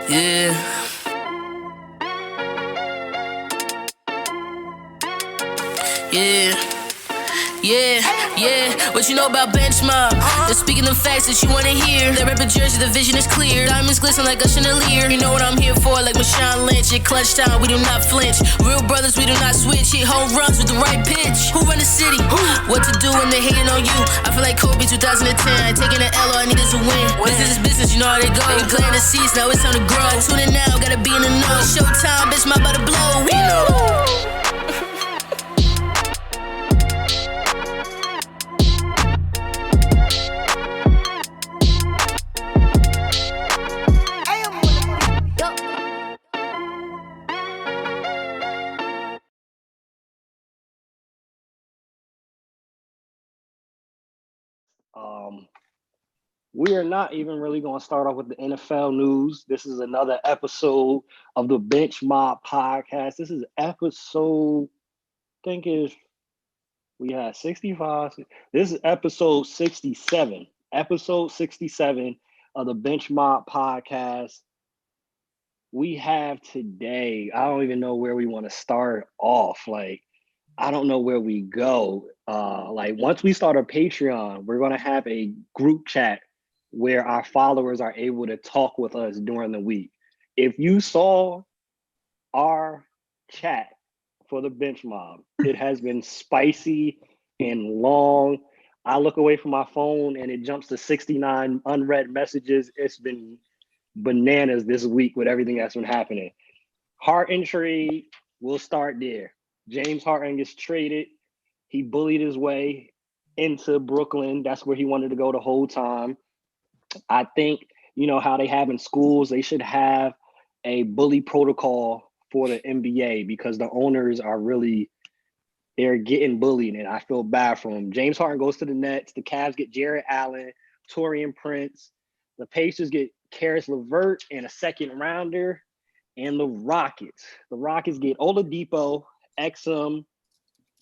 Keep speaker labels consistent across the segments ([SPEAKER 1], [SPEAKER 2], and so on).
[SPEAKER 1] Yeah, yeah, yeah. What you know about benchmark? They're speaking the facts that you wanna hear. That rapper jersey, the vision is clear. Diamonds glisten like a chandelier. You know what I'm here for, like Marshawn Lynch. At clutch time, we do not flinch. Real brothers, we do not switch. Hit home runs with the right pitch. Who run the city? What to do when they hating on you? I feel like Kobe 2010. I ain't taking the L, all I need is a win. Business is business, you know how they go. They playing the seats, now it's time to grow. Tune in now, gotta be in the know. Showtime, bitch, my about to blow. We know.
[SPEAKER 2] Um, we are not even really going to start off with the NFL news. This is another episode of the Bench Mob podcast. This is episode, I think is we had 65. This is episode 67. Episode 67 of the Bench Mob podcast. We have today, I don't even know where we want to start off. Like, I don't know where we go. Like once we start a Patreon, we're gonna have a group chat where our followers are able to talk with us during the week. If you saw our chat for the bench mob, it has been spicy and long. I look away from my phone and it jumps to 69 unread messages. It's been bananas this week with everything that's been happening. Harden trade, we'll start there. James Harden gets traded. He bullied his way into Brooklyn. That's where he wanted to go the whole time. I think, you know, how they have in schools, they should have a bully protocol for the NBA because the owners are really, they're getting bullied, and I feel bad for them. James Harden goes to the Nets. The Cavs get Jared Allen, Torian Prince. The Pacers get Karis LeVert and a second rounder. And the Rockets. The Rockets get Oladipo, Exum,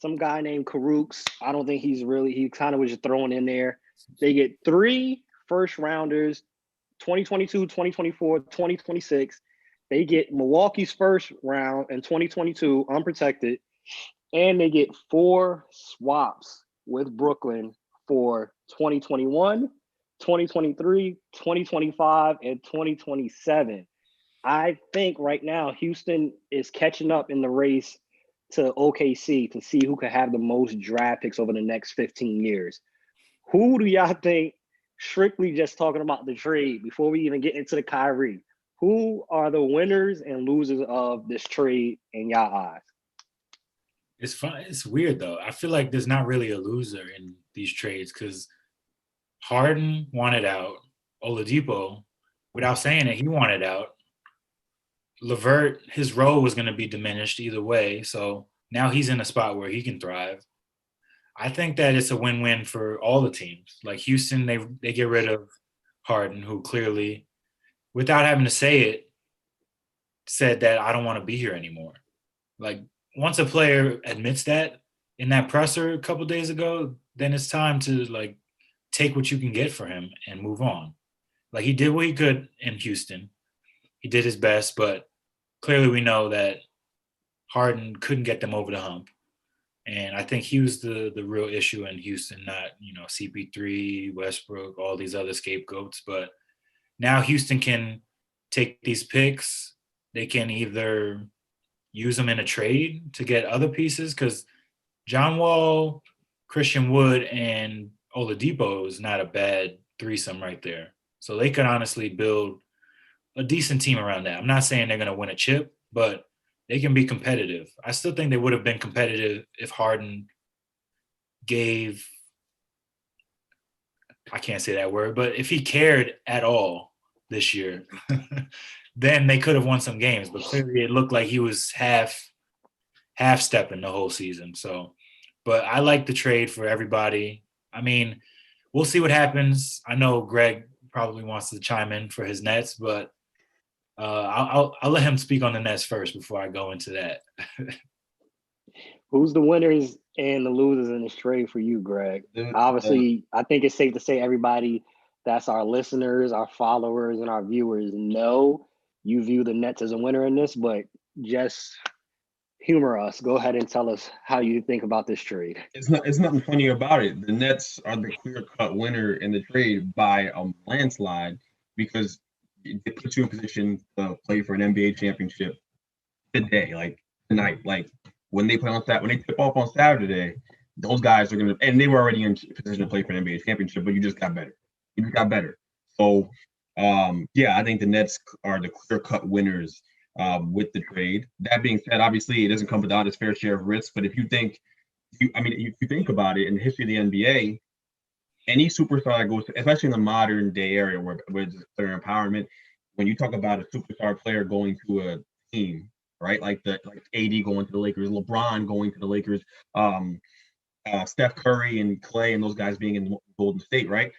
[SPEAKER 2] some guy named Karooks. I don't think he kind of was just thrown in there. They get 3 first rounders, 2022, 2024, 2026. They get Milwaukee's first round in 2022, unprotected. And they get 4 swaps with Brooklyn for 2021, 2023, 2025, and 2027. I think right now Houston is catching up in the race to OKC to see who could have the most draft picks over the next 15 years. Who do y'all think, strictly just talking about the trade before we even get into the Kyrie, who are the winners and losers of this trade in y'all eyes?
[SPEAKER 3] It's fun. It's weird though. I feel like there's not really a loser in these trades because Harden wanted out. Oladipo, without saying it, he wanted out. Levert, his role was going to be diminished either way, so now he's in a spot where he can thrive. I think that it's a win-win for all the teams. Like Houston, they get rid of Harden, who clearly, without having to say it, said that I don't want to be here anymore. Like once a player admits that in that presser a couple days ago, then it's time to like take what you can get for him and move on. Like he did what he could in Houston. He did his best, but clearly we know that Harden couldn't get them over the hump. And I think he was the real issue in Houston, not, CP3, Westbrook, all these other scapegoats. But now Houston can take these picks. They can either use them in a trade to get other pieces because John Wall, Christian Wood, and Oladipo is not a bad threesome right there. So they could honestly build a decent team around that. I'm not saying they're going to win a chip, but they can be competitive. I still think they would have been competitive if Harden gave, I can't say that word, but if he cared at all this year, then they could have won some games. But clearly it looked like he was half stepping the whole season. So, but I like the trade for everybody. I mean, we'll see what happens. I know Greg probably wants to chime in for his Nets, but I'll let him speak on the Nets first before I go into that.
[SPEAKER 2] Who's the winners and the losers in this trade for you, Greg? Obviously, I think it's safe to say everybody that's our listeners, our followers, and our viewers know you view the Nets as a winner in this, but just humor us. Go ahead and tell us how you think about this trade.
[SPEAKER 4] It's nothing funny about it. The Nets are the clear-cut winner in the trade by a landslide because it puts you in position to play for an NBA championship today, like tonight. Like when they play on when they tip off on Saturday, those guys are gonna, and they were already in position to play for an NBA championship, but you just got better. You just got better. So, yeah, I think the Nets are the clear-cut winners with the trade. That being said, obviously it doesn't come without its fair share of risks. But if you think, if you think about it, in the history of the NBA, any superstar that goes, especially in the modern day area where it's clear empowerment, when you talk about a superstar player going to a team, right? Like AD going to the Lakers, LeBron going to the Lakers, Steph Curry and Clay and those guys being in Golden State, right?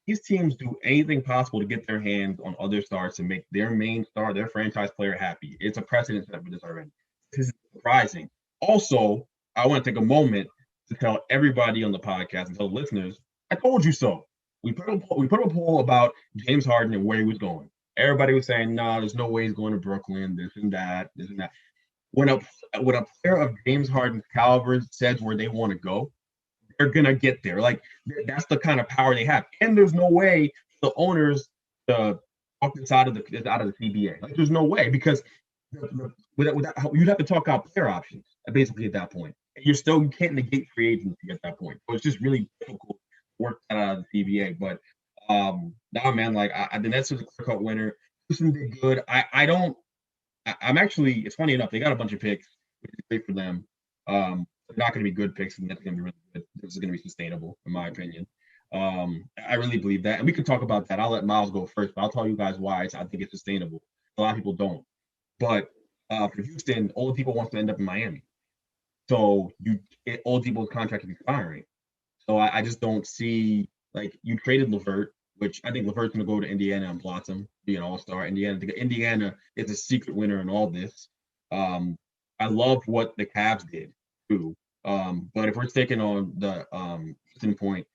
[SPEAKER 4] These teams do anything possible to get their hands on other stars to make their main star, their franchise player happy. It's a precedent set for this already. This is surprising. Also, I want to take a moment to tell everybody on the podcast and tell listeners, I told you so. We put up a poll about James Harden and where he was going. Everybody was saying, no, there's no way he's going to Brooklyn, this and that. When a player of James Harden's caliber says where they want to go, they're gonna get there. Like that's the kind of power they have. And there's no way the owners to talk this out of the CBA. Like there's no way because you'd have to talk out player options basically at that point. And you can't negate free agency at that point. So it's just really difficult to work that out of the CBA. But nah, man, like the Nets was a clear-cut winner. Houston did good. I'm actually, it's funny enough, they got a bunch of picks, which is great for them. They're not going to be good picks, and that's going to be really good. This is going to be sustainable, in my opinion. I really believe that, and we can talk about that. I'll let Miles go first, but I'll tell you guys why I think it's sustainable. A lot of people don't, but for Houston, Oladipo wants to end up in Miami, so Oladipo's contract is expiring. So I just don't see, like, you traded LeVert, which I think LeVert's going to go to Indiana and blossom, be an all-star. Indiana is a secret winner in all this. I love what the Cavs did too. But if we're taking on the Houston point,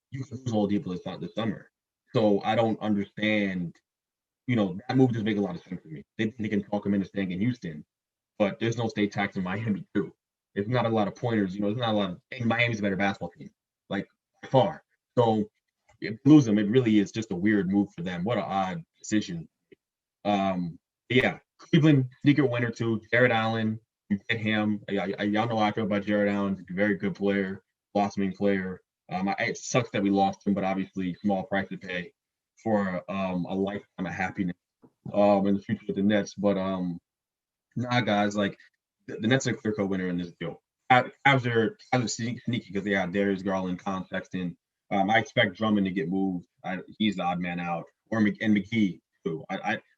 [SPEAKER 4] you can lose Oladipo this summer. So I don't understand. That move doesn't make a lot of sense to me. They can talk him into staying in Houston, but there's no state tax in Miami too. It's not a lot of pointers. There's not a lot of. And Miami's a better basketball team, like by far. So if you lose them, it really is just a weird move for them. What an odd decision. Yeah, Cleveland sneaker winner too. Jared Allen. You get him. Y'all know how I feel about Jared Allen. He's a very good player, blossoming player. It sucks that we lost him, but obviously small price to pay for a lifetime of happiness in the future with the Nets. But nah, guys, like the Nets are a clear-cut winner in this deal. Cavs are sneaky because they have Darius Garland, Colin Sexton. I expect Drummond to get moved. He's the odd man out, and McGee too.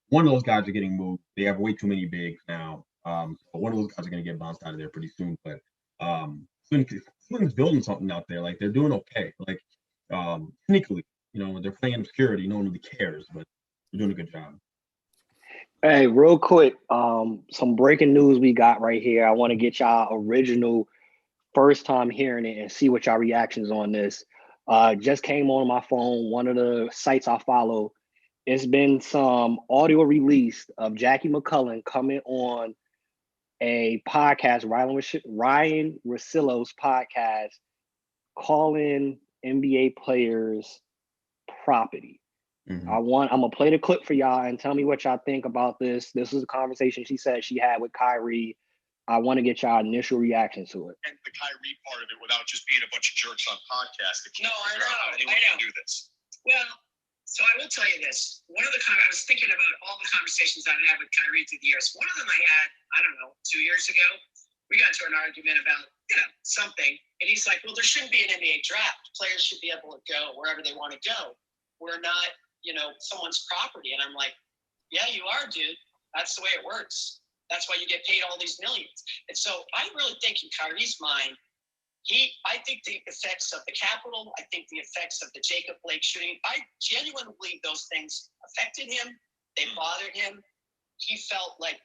[SPEAKER 4] One of those guys are getting moved. They have way too many bigs now. So one of those guys are going to get bounced out of there pretty soon. But Cleveland's building something out there. Like they're doing okay. Like sneakily, they're playing obscurity. No one really cares, but they're doing a good job.
[SPEAKER 2] Hey, real quick, some breaking news we got right here. I want to get y'all original first time hearing it and see what y'all reactions on this. Just came on my phone, one of the sites I follow. It's been some audio released of Jackie MacMullan coming on a podcast, Ryan Russillo's podcast, calling NBA players property.
[SPEAKER 4] Mm-hmm.
[SPEAKER 2] I'm gonna play the clip for y'all and tell me what y'all think about this. This is a conversation she said she had with Kyrie. I want to get y'all initial reaction to it.
[SPEAKER 5] And the Kyrie part of it without just being a bunch of jerks on podcasts.
[SPEAKER 6] No, I know.
[SPEAKER 5] Anyone can do this.
[SPEAKER 6] Well, so I will tell you this. I was thinking about all the conversations I've had with Kyrie through the years. One of them I had, 2 years ago. We got into an argument about, something. And he's like, well, there shouldn't be an NBA draft. Players should be able to go wherever they want to go. We're not, someone's property. And I'm like, yeah, you are, dude. That's the way it works. That's why you get paid all these millions. And so I really think in Kyrie's mind, I think the effects of the Capitol, I think the effects of the Jacob Blake shooting, I genuinely believe those things affected him. They bothered him. He felt like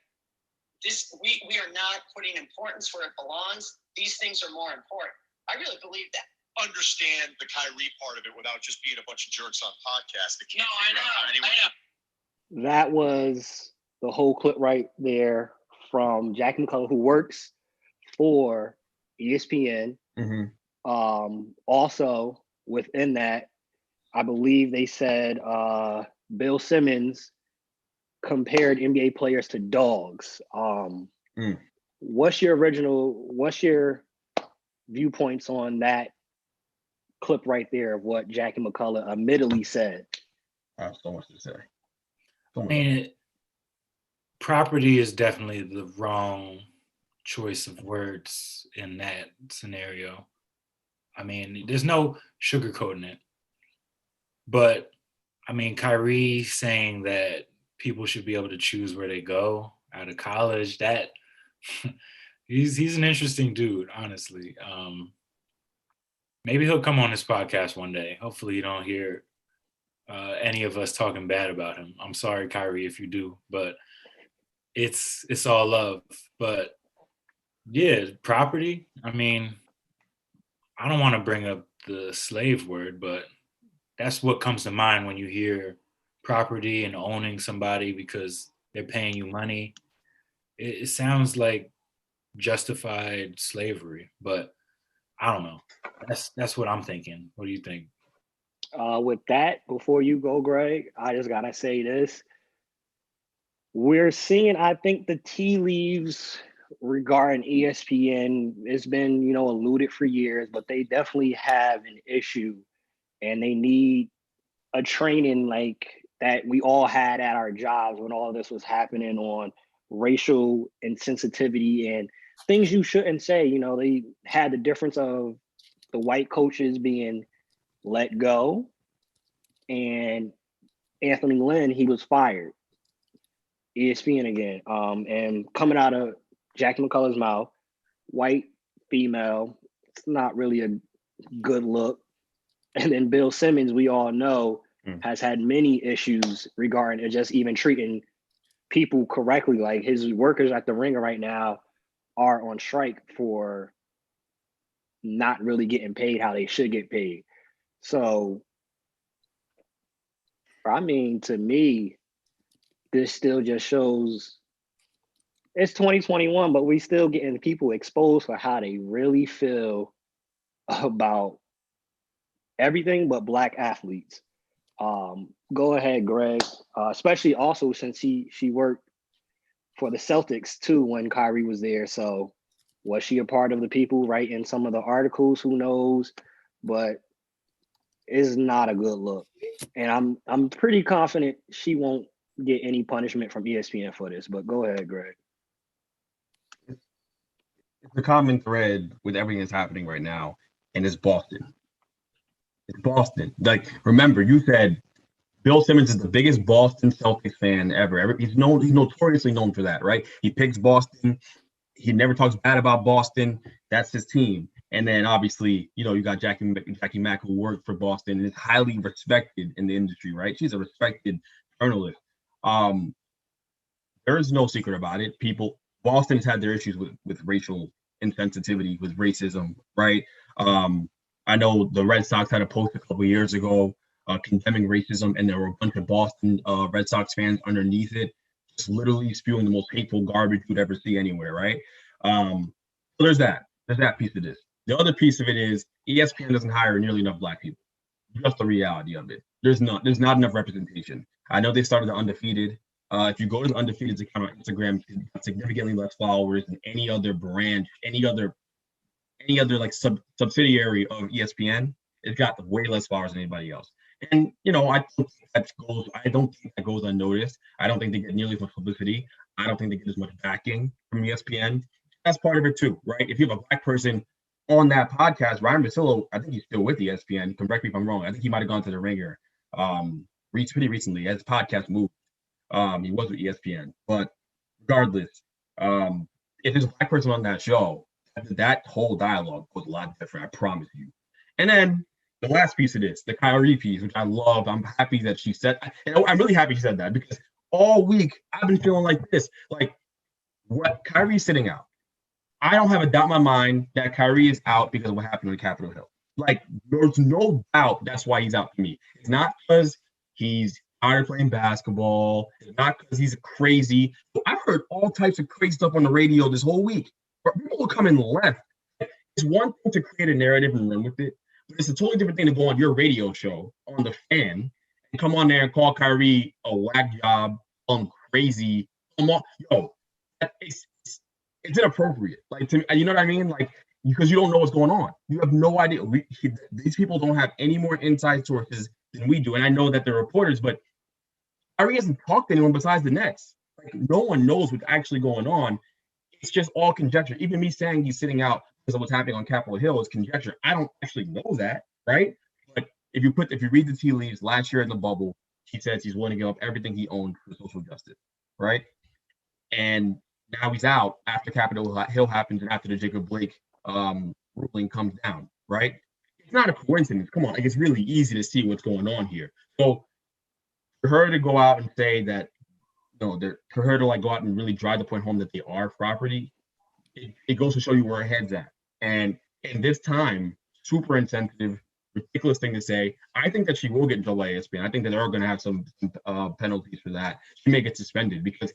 [SPEAKER 6] we are not putting importance where it belongs. These things are more important. I really believe that.
[SPEAKER 5] Understand the Kyrie part of it without just being a bunch of jerks on podcasts.
[SPEAKER 6] No, I know.
[SPEAKER 2] That was the whole clip right there from Jackie MacMullan, who works for ESPN. Also within that, I believe they said Bill Simmons compared NBA players to dogs. What's your viewpoints on that clip right there of what Jackie MacMullan admittedly said?
[SPEAKER 4] I have so much to say.
[SPEAKER 3] I mean, property is definitely the wrong choice of words in that scenario. I mean, there's no sugarcoating it. But, I mean, Kyrie saying that people should be able to choose where they go out of college, that he's an interesting dude, honestly. Maybe he'll come on this podcast one day. Hopefully you don't hear any of us talking bad about him. I'm sorry, Kyrie, if you do, but it's all love. But yeah, property. I mean, I don't want to bring up the slave word, but that's what comes to mind when you hear property and owning somebody because they're paying you money. It sounds like justified slavery, but I don't know. That's what I'm thinking. What do you think?
[SPEAKER 2] With that, before you go, Greg, I just gotta say this. We're seeing, I think, the tea leaves regarding ESPN. It's been, alluded for years, but they definitely have an issue, and they need a training like that we all had at our jobs when all this was happening on racial insensitivity and things you shouldn't say. They had the difference of the white coaches being let go, and Anthony Lynn, he was fired. ESPN again. And coming out of Jackie MacMullan's mouth, white female, it's not really a good look. And then Bill Simmons, we all know, has had many issues regarding just even treating people correctly. Like his workers at the Ringer right now are on strike for not really getting paid how they should get paid. So, I mean, to me, this still just shows it's 2021, but we still getting people exposed for how they really feel about everything but Black athletes. Go ahead, Greg. Especially also since she worked for the Celtics too when Kyrie was there. So was she a part of the people writing some of the articles? Who knows? But it's not a good look. And I'm pretty confident she won't get any punishment from ESPN for this. But go ahead, Greg.
[SPEAKER 4] It's a common thread with everything that's happening right now, and it's Boston. It's Boston. Like, remember, you said Bill Simmons is the biggest Boston Celtics fan ever. He's notoriously known for that, right? He picks Boston. He never talks bad about Boston. That's his team. And then obviously, you got Jackie Mack, who worked for Boston and is highly respected in the industry, right? She's a respected journalist. There's no secret about it. Boston's had their issues with racial insensitivity, with racism, right? I know the Red Sox had a post a couple of years ago condemning racism, and there were a bunch of Boston Red Sox fans underneath it, just literally spewing the most hateful garbage you'd ever see anywhere, right? So there's that piece of this. The other piece of it is ESPN doesn't hire nearly enough Black people. Just the reality of it. There's not enough representation. I know they started the Undefeated. If you go to the Undefeated's account on Instagram, it's got significantly less followers than any other branch, any other like subsidiary of ESPN. It's got way less followers than anybody else. And I don't think that goes unnoticed. I don't think they get nearly as much publicity. I don't think they get as much backing from ESPN. That's part of it too, right? If you have a Black person on that podcast, Ryan Russillo, I think he's still with ESPN. Correct me if I'm wrong. I think he might have gone to the Ringer pretty recently as podcast moved. He was with ESPN, but regardless, if there's a Black person on that show, that whole dialogue was a lot different. I promise you. And then the last piece of this, the Kyrie piece, which I love. I'm happy that she said. And I'm really happy she said that because all week I've been feeling like this. Like, what Kyrie's sitting out. I don't have a doubt in my mind that Kyrie is out because of what happened on Capitol Hill. Like, there's no doubt that's why he's out for me. It's not because he's tired of playing basketball, not because he's crazy. I've heard all types of crazy stuff on the radio this whole week. But people will come in left. It's one thing to create a narrative and run with it, but it's a totally different thing to go on your radio show on the Fan and come on there and call Kyrie a whack job, crazy. Come on, yo, it's inappropriate. Like, to me, you know what I mean? Like, because you don't know what's going on. You have no idea. These people don't have any more inside sources than we do. And I know that they're reporters, but Kyrie hasn't talked to anyone besides the Nets. Like, no one knows what's actually going on. It's just all conjecture. Even me saying he's sitting out because of what's happening on Capitol Hill is conjecture. I don't actually know that, right? But if you read the tea leaves, last year in the bubble, he says he's willing to give up everything he owned for social justice, right? And now he's out after Capitol Hill happens and after the Jacob Blake ruling comes down, right? It's not a coincidence. Come on, like, it's really easy to see what's going on here. So for her to go out and say that, for her to like go out and really drive the point home that they are property, it goes to show you where her head's at. And in this time, super insensitive, ridiculous thing to say. I think that she will get in trouble by ESPN. I think that they're going to have some penalties for that. She may get suspended because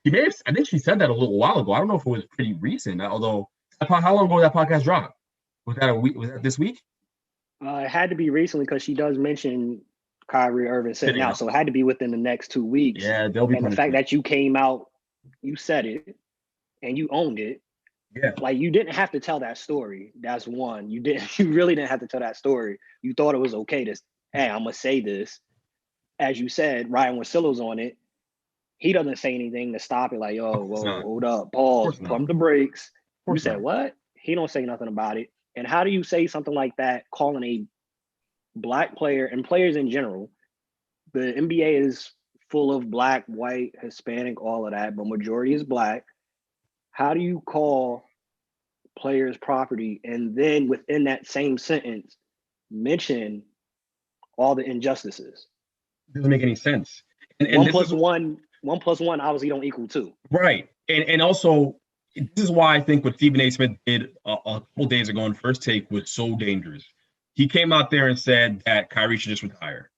[SPEAKER 4] I think she said that a little while ago. I don't know if it was pretty recent, although how long ago did that podcast drop? Was that a week? Was that this week?
[SPEAKER 2] It had to be recently because she does mention Kyrie Irving sitting out, so it had to be within the next 2 weeks.
[SPEAKER 4] Yeah, they'll be.
[SPEAKER 2] And the fact that you came out, you said it, and you owned it.
[SPEAKER 4] Yeah,
[SPEAKER 2] like you didn't have to tell that story. That's one. You really didn't have to tell that story. You thought it was okay to, hey, I'm gonna say this. As you said, Ryan Wassillo's on it. He doesn't say anything to stop it. Like, yo, whoa, hold up, pause, pump the brakes. You said what? He don't say nothing about it. And how do you say something like that, calling a Black player and players in general? The NBA is full of Black, white, Hispanic, all of that, but majority is Black. How do you call players property and then within that same sentence mention all the injustices?
[SPEAKER 4] Doesn't make any sense. And
[SPEAKER 2] one plus one obviously don't equal 2.
[SPEAKER 4] Right. And also, this is why I think what Stephen A. Smith did a couple days ago in First Take was so dangerous. He came out there and said that Kyrie should just retire.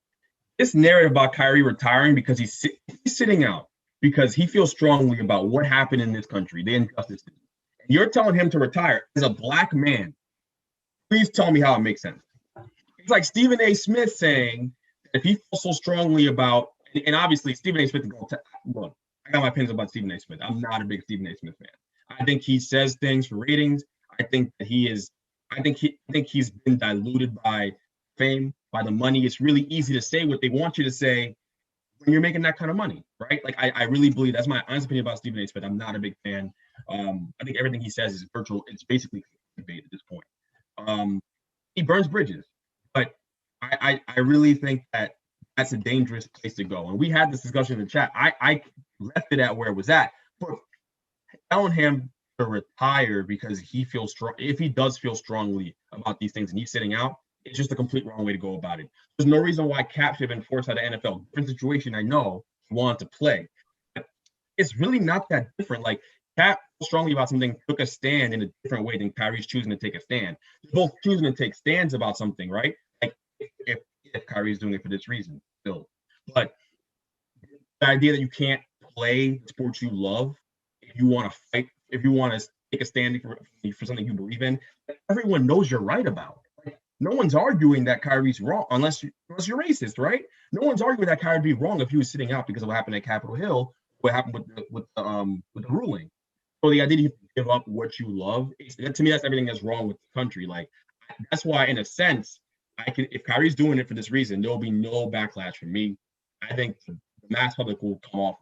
[SPEAKER 4] This narrative about Kyrie retiring because he's sitting out because he feels strongly about what happened in this country, the injustices. You're telling him to retire as a Black man. Please tell me how it makes sense. It's like Stephen A. Smith saying if he feels so strongly about, and obviously Stephen A. Smith, look, I got my opinions about Stephen A. Smith. I'm not a big Stephen A. Smith fan. I think he says things for ratings. I think that I think he's been diluted by fame, by the money. It's really easy to say what they want you to say when you're making that kind of money, right? Like I really believe that's my honest opinion about Stephen A. Smith. I'm not a big fan. I think everything he says is virtual. It's basically debate at this point. He burns bridges, but I really think that that's a dangerous place to go. And we had this discussion in the chat. I left it at where it was at, but telling him to retire because he feels strong, if he does feel strongly about these things and he's sitting out, it's just a complete wrong way to go about it. There's no reason why Cap should have been forced out of NFL. Different situation, I know, he wanted to play. But it's really not that different. Like, Cap strongly about something, took a stand in a different way than Kyrie's choosing to take a stand. They're both choosing to take stands about something, right? Like, if Kyrie's doing it for this reason, still. But the idea that you can't play sports you love, if you want to fight, if you want to take a stand for something you believe in, everyone knows you're right about. Like, no one's arguing that Kyrie's wrong unless you're racist, right? No one's arguing that Kyrie would be wrong if he was sitting out because of what happened at Capitol Hill, what happened with the ruling. So the idea that you give up what you love, to me, that's everything that's wrong with the country. Like, that's why, in a sense, if Kyrie's doing it for this reason, there'll be no backlash from me. I think the mass public will come off,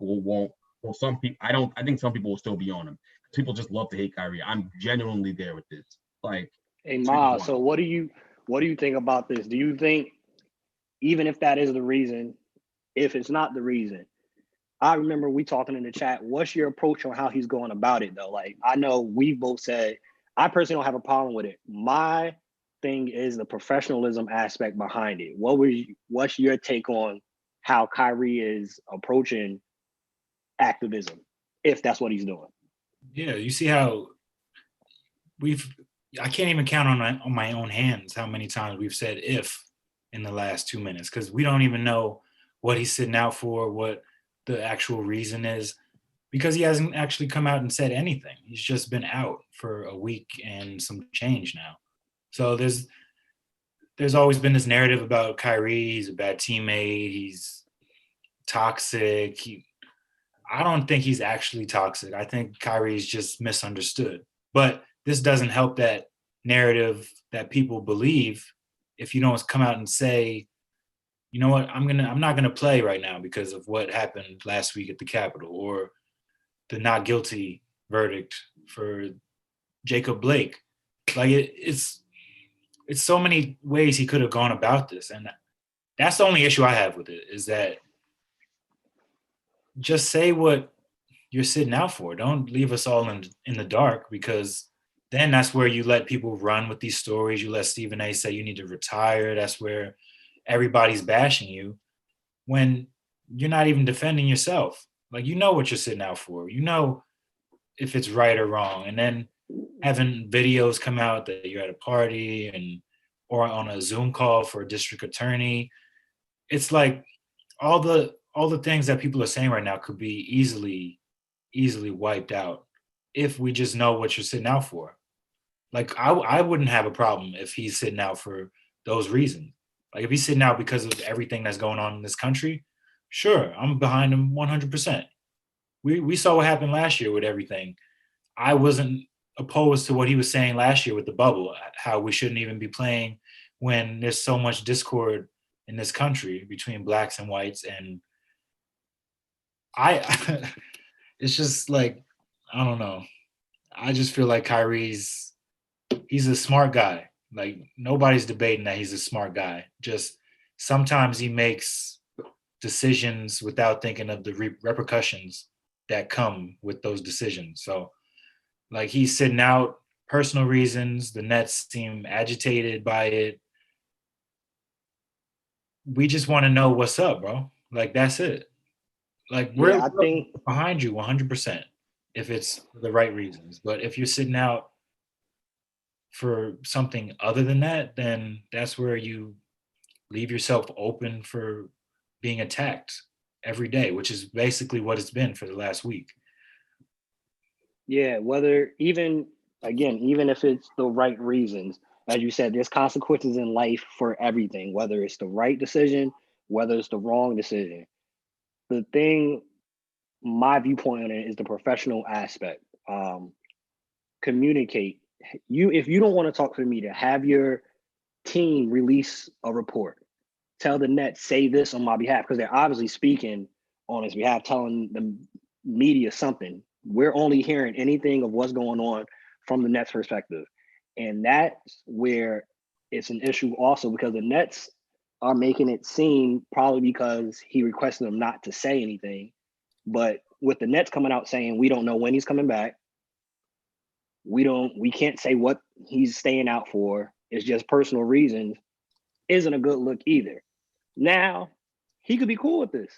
[SPEAKER 4] some people. I think some people will still be on him. People just love to hate Kyrie. I'm genuinely there with this. Like,
[SPEAKER 2] hey, Ma, so what do you think about this? Do you think, even if that is the reason, if it's not the reason, I remember we talking in the chat, what's your approach on how he's going about it though? Like, I know we both said, I personally don't have a problem with it. My thing is the professionalism aspect behind it. What's your take on how Kyrie is approaching activism, if that's what he's doing?
[SPEAKER 3] Yeah, you see how I can't even count on my own hands how many times we've said "if" in the last 2 minutes, because we don't even know what he's sitting out for, what the actual reason is, because he hasn't actually come out and said anything. He's just been out for a week and some change now. So there's always been this narrative about Kyrie. He's a bad teammate. He's toxic. I don't think he's actually toxic. I think Kyrie's just misunderstood. But this doesn't help that narrative that people believe if you don't come out and say, you know what, I'm not gonna play right now because of what happened last week at the Capitol, or the not guilty verdict for Jacob Blake. Like it's so many ways he could have gone about this, and that's the only issue I have with it, is that just say what you're sitting out for. Don't leave us all in the dark, because then that's where you let people run with these stories. You let Stephen A say you need to retire. That's where everybody's bashing you when you're not even defending yourself. Like, you know what you're sitting out for. You know if it's right or wrong. And then having videos come out that you're at a party or on a Zoom call for a district attorney. It's like all the things that people are saying right now could be easily wiped out if we just know what you're sitting out for. Like, I wouldn't have a problem if he's sitting out for those reasons. Like, if he's sitting out because of everything that's going on in this country, sure, I'm behind him 100%. We saw what happened last year with everything. I wasn't opposed to what he was saying last year with the bubble, how we shouldn't even be playing when there's so much discord in this country between blacks and whites. And it's just like, I don't know. I just feel like Kyrie's a smart guy. Like, nobody's debating that he's a smart guy. Just sometimes he makes decisions without thinking of the repercussions that come with those decisions. So, like, he's sitting out, personal reasons. The Nets seem agitated by it. We just want to know what's up, bro. Like, that's it. Like, we're behind you 100% if it's the right reasons. But if you're sitting out for something other than that, then that's where you leave yourself open for being attacked every day, which is basically what it's been for the last week.
[SPEAKER 2] Yeah, even if it's the right reasons, as you said, there's consequences in life for everything, whether it's the right decision, whether it's the wrong decision. The thing, my viewpoint on it, is the professional aspect. Communicate. If you don't want to talk to the media, have your team release a report. Tell the Nets, say this on my behalf, because they're obviously speaking on his behalf, telling the media something. We're only hearing anything of what's going on from the Nets perspective. And that's where it's an issue also, because the Nets are making it seem, probably because he requested them not to say anything, but with the Nets coming out saying, we don't know when he's coming back, we can't say what he's staying out for, it's just personal reasons, isn't a good look either. Now, he could be cool with this.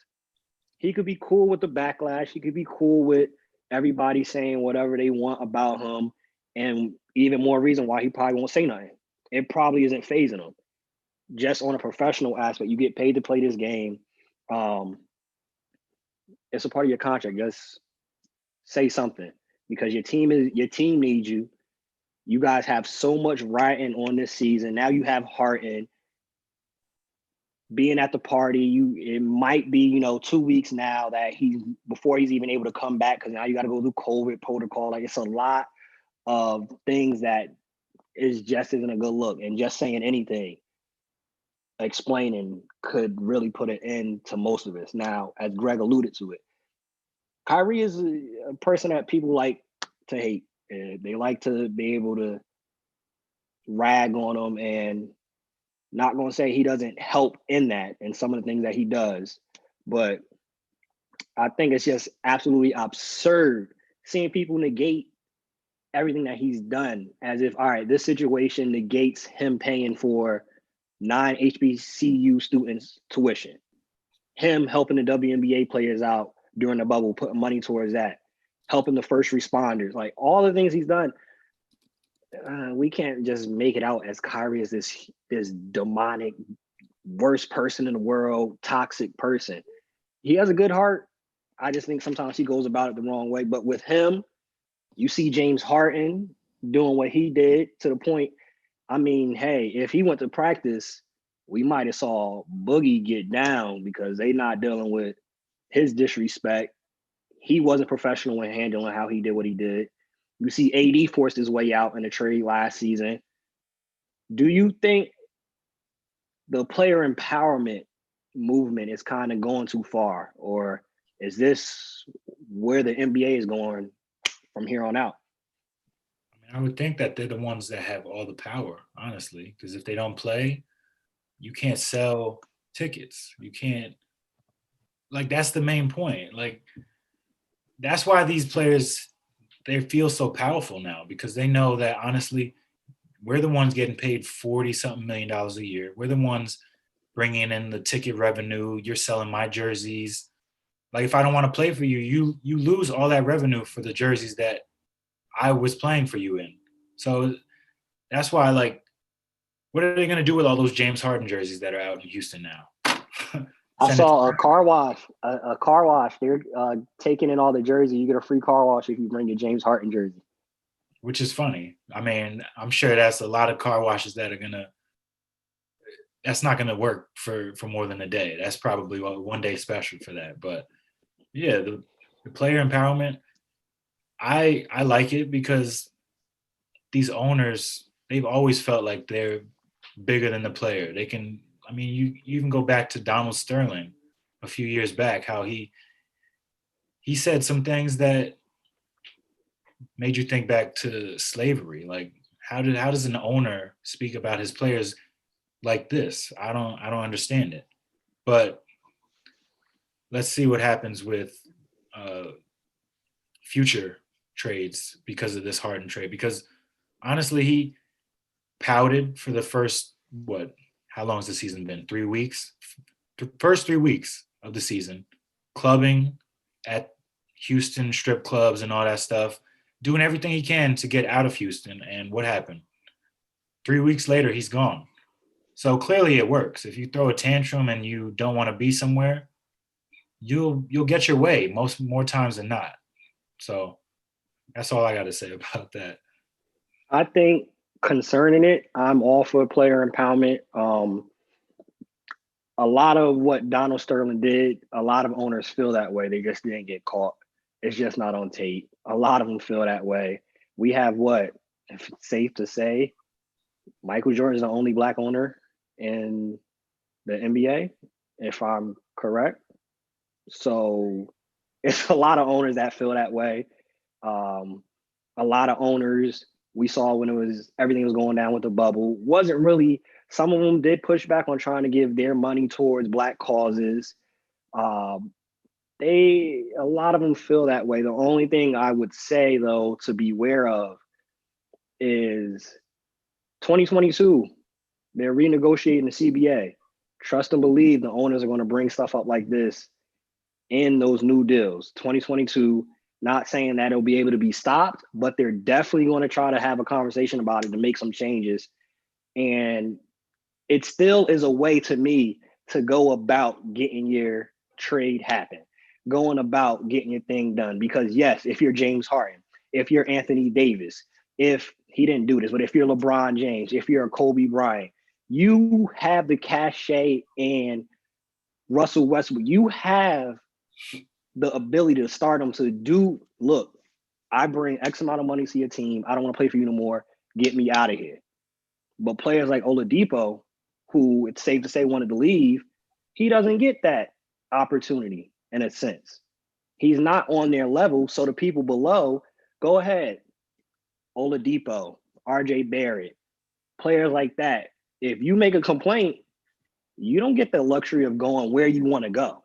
[SPEAKER 2] He could be cool with the backlash. He could be cool with everybody saying whatever they want about him, and even more reason why he probably won't say nothing. It probably isn't phasing him. Just on a professional aspect, you get paid to play this game. It's a part of your contract. Just say something, because your team needs you. You guys have so much riding on this season. Now you have Harden being at the party. It might be 2 weeks now that before he's even able to come back, because now you got to go through COVID protocol. Like, it's a lot of things that just isn't a good look. And just saying anything, explaining, could really put an end to most of this. Now, as Greg alluded to it, Kyrie is a person that people like to hate. They like to be able to rag on him, and not going to say he doesn't help in that and some of the things that he does, but I think it's just absolutely absurd seeing people negate everything that he's done, as if, all right, this situation negates him paying for 9 HBCU students' tuition, him helping the WNBA players out during the bubble, putting money towards that, helping the first responders, like all the things he's done. We can't just make it out as Kyrie as this demonic worst person in the world, toxic person. He has a good heart. I just think sometimes he goes about it the wrong way. But with him, you see James Harden doing what he did to the point. I mean, hey, if he went to practice, we might have saw Boogie get down because they not dealing with his disrespect. He wasn't professional in handling how he did what he did. You see AD forced his way out in the trade last season. Do you think the player empowerment movement is kind of going too far? Or is this where the NBA is going from here on out?
[SPEAKER 3] I would think that they're the ones that have all the power, honestly, because if they don't play, you can't sell tickets. You can't, like, that's the main point. Like, that's why these players, they feel so powerful now, because they know that, honestly, we're the ones getting paid $40-something million a year. We're the ones bringing in the ticket revenue. You're selling my jerseys. Like, if I don't want to play for you, you lose all that revenue for the jerseys that I was playing for you in. So that's why, like, what are they going to do with all those James Harden jerseys that are out in Houston now?
[SPEAKER 2] I saw a car wash. A car wash. They're taking in all the jersey. You get a free car wash if you bring your James Harden jersey.
[SPEAKER 3] Which is funny. I mean, I'm sure that's a lot of car washes that are that's not gonna work for more than a day. That's probably a one day special for that. But yeah, the player empowerment, I like it because these owners, they've always felt like they're bigger than the player. They can, I mean, you even go back to Donald Sterling a few years back, how he said some things that made you think back to slavery. Like, how does an owner speak about his players like this? I don't understand it. But let's see what happens with future trades because of this Harden trade. Because honestly, he pouted for the first, how long has the season been? 3 weeks? The first 3 weeks of the season, clubbing at Houston strip clubs and all that stuff, doing everything he can to get out of Houston. And what happened? 3 weeks later, he's gone. So clearly it works. If you throw a tantrum and you don't want to be somewhere, you'll get your way more times than not. So that's all I got to say about that.
[SPEAKER 2] I think concerning it, I'm all for player empowerment. A lot of what Donald Sterling did, a lot of owners feel that way. They just didn't get caught. It's just not on tape. A lot of them feel that way. We have if it's safe to say, Michael Jordan is the only Black owner in the NBA, if I'm correct. So it's a lot of owners that feel that way. A lot of owners we saw when everything was going down with the bubble wasn't really. Some of them did push back on trying to give their money towards Black causes. A lot of them feel that way. The only thing I would say, though, to be aware of is 2022. They're renegotiating the CBA. Trust and believe the owners are going to bring stuff up like this in those new deals. 2022, not saying that it'll be able to be stopped, but they're definitely going to try to have a conversation about it to make some changes. And it still is a way to me to go about getting your trade happen, going about getting your thing done. Because yes, if you're James Harden, if you're Anthony Davis, if he didn't do this, but if you're LeBron James, if you're Kobe Bryant, you have the cachet and Russell Westbrook, you have the ability to start them to do, look, I bring X amount of money to your team. I don't want to play for you no more. Get me out of here. But players like Oladipo, who it's safe to say wanted to leave, he doesn't get that opportunity in a sense. He's not on their level. So the people below, go ahead. Oladipo, RJ Barrett, players like that. If you make a complaint, you don't get the luxury of going where you want to go.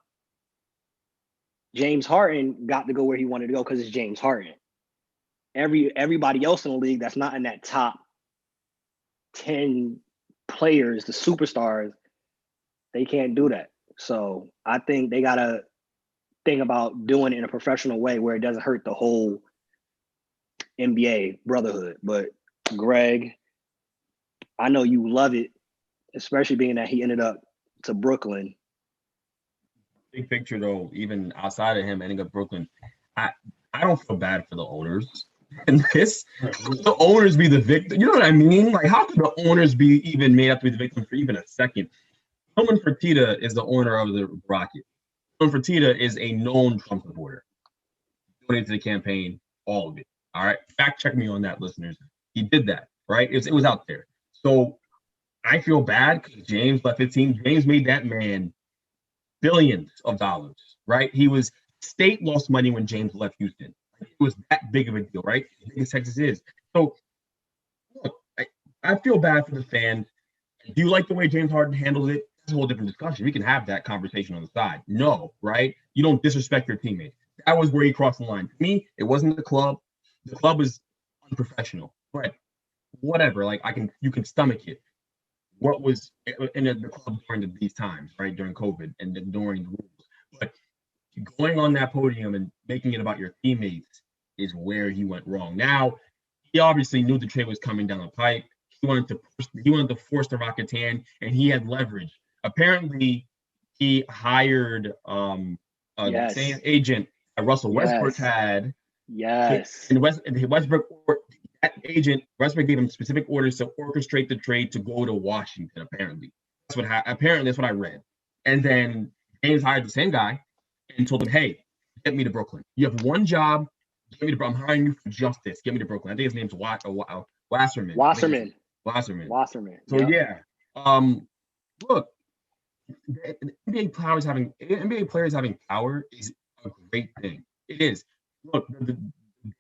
[SPEAKER 2] James Harden got to go where he wanted to go because it's James Harden. Everybody else in the league that's not in that top 10 players, the superstars, they can't do that. So I think they got to think about doing it in a professional way where it doesn't hurt the whole NBA brotherhood. But Greg, I know you love it, especially being that he ended up to Brooklyn.
[SPEAKER 4] Big picture though, even outside of him ending up Brooklyn, I don't feel bad for the owners. And this, the owners be the victim. You know what I mean? Like, how could the owners be even made up to be the victim for even a second? Tillman Fertitta is the owner of the Rocket. Tillman Fertitta is a known Trump supporter. Donated to the campaign, all of it. All right, fact check me on that, listeners. He did that, right? It was out there. So I feel bad because James left his team. James made that man billions of dollars, right? State lost money when James left Houston. It was that big of a deal, right? As big as Texas is. So, look, I feel bad for the fans. Do you like the way James Harden handles it? It's a whole different discussion. We can have that conversation on the side. No, right? You don't disrespect your teammates. That was where he crossed the line. To me, it wasn't the club. The club was unprofessional. But whatever, like you can stomach it. What was in the club during these times, right? During COVID and during the rules. But going on that podium and making it about your teammates is where he went wrong. Now, he obviously knew the trade was coming down the pipe. He wanted to force the Rockets' hand, and he had leverage. Apparently, he hired the same agent that Russell Westbrook had.
[SPEAKER 2] Yes.
[SPEAKER 4] And Westbrook, that agent, Westbrook gave him specific orders to orchestrate the trade to go to Washington. Apparently, that's what I read. And then James hired the same guy and told him, "Hey, get me to Brooklyn. You have one job. Get me to Brooklyn. I'm hiring you for just this. Get me to Brooklyn." I think his name's Wasserman.
[SPEAKER 2] Wasserman.
[SPEAKER 4] So yeah, look, the NBA players having power is a great thing. It is. Look, the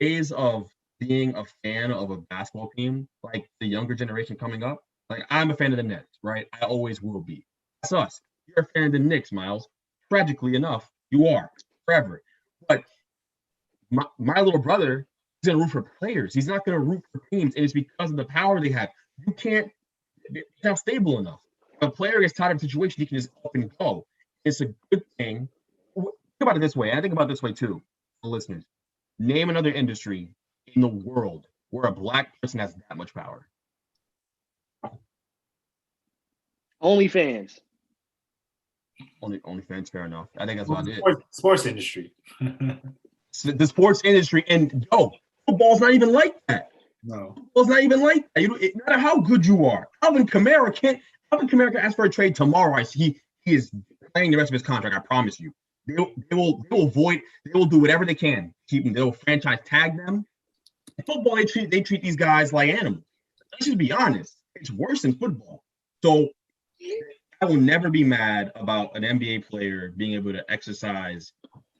[SPEAKER 4] days of being a fan of a basketball team, like the younger generation coming up, like I'm a fan of the Nets, right? I always will be. That's us. You're a fan of the Knicks, Miles. Tragically enough, you are forever. But my little brother is going to root for players. He's not going to root for teams, and it's because of the power they have. They're not stable enough. If a player gets tired of a situation, he can just up and go. It's a good thing. Think about it this way, and I think about it this way too, for listeners. Name another industry in the world where a black person has that much power.
[SPEAKER 2] OnlyFans.
[SPEAKER 4] OnlyFans, fair enough. I think that's what it is.
[SPEAKER 3] Sports industry.
[SPEAKER 4] The sports industry, and football's not even like that.
[SPEAKER 3] No,
[SPEAKER 4] football's not even like that. No matter how good you are, Alvin Kamara can ask for a trade tomorrow. He is playing the rest of his contract. I promise you. They will do whatever they can to keep him. They'll franchise tag them. In football, they treat these guys like animals. Let's just be honest. It's worse than football. So I will never be mad about an NBA player being able to exercise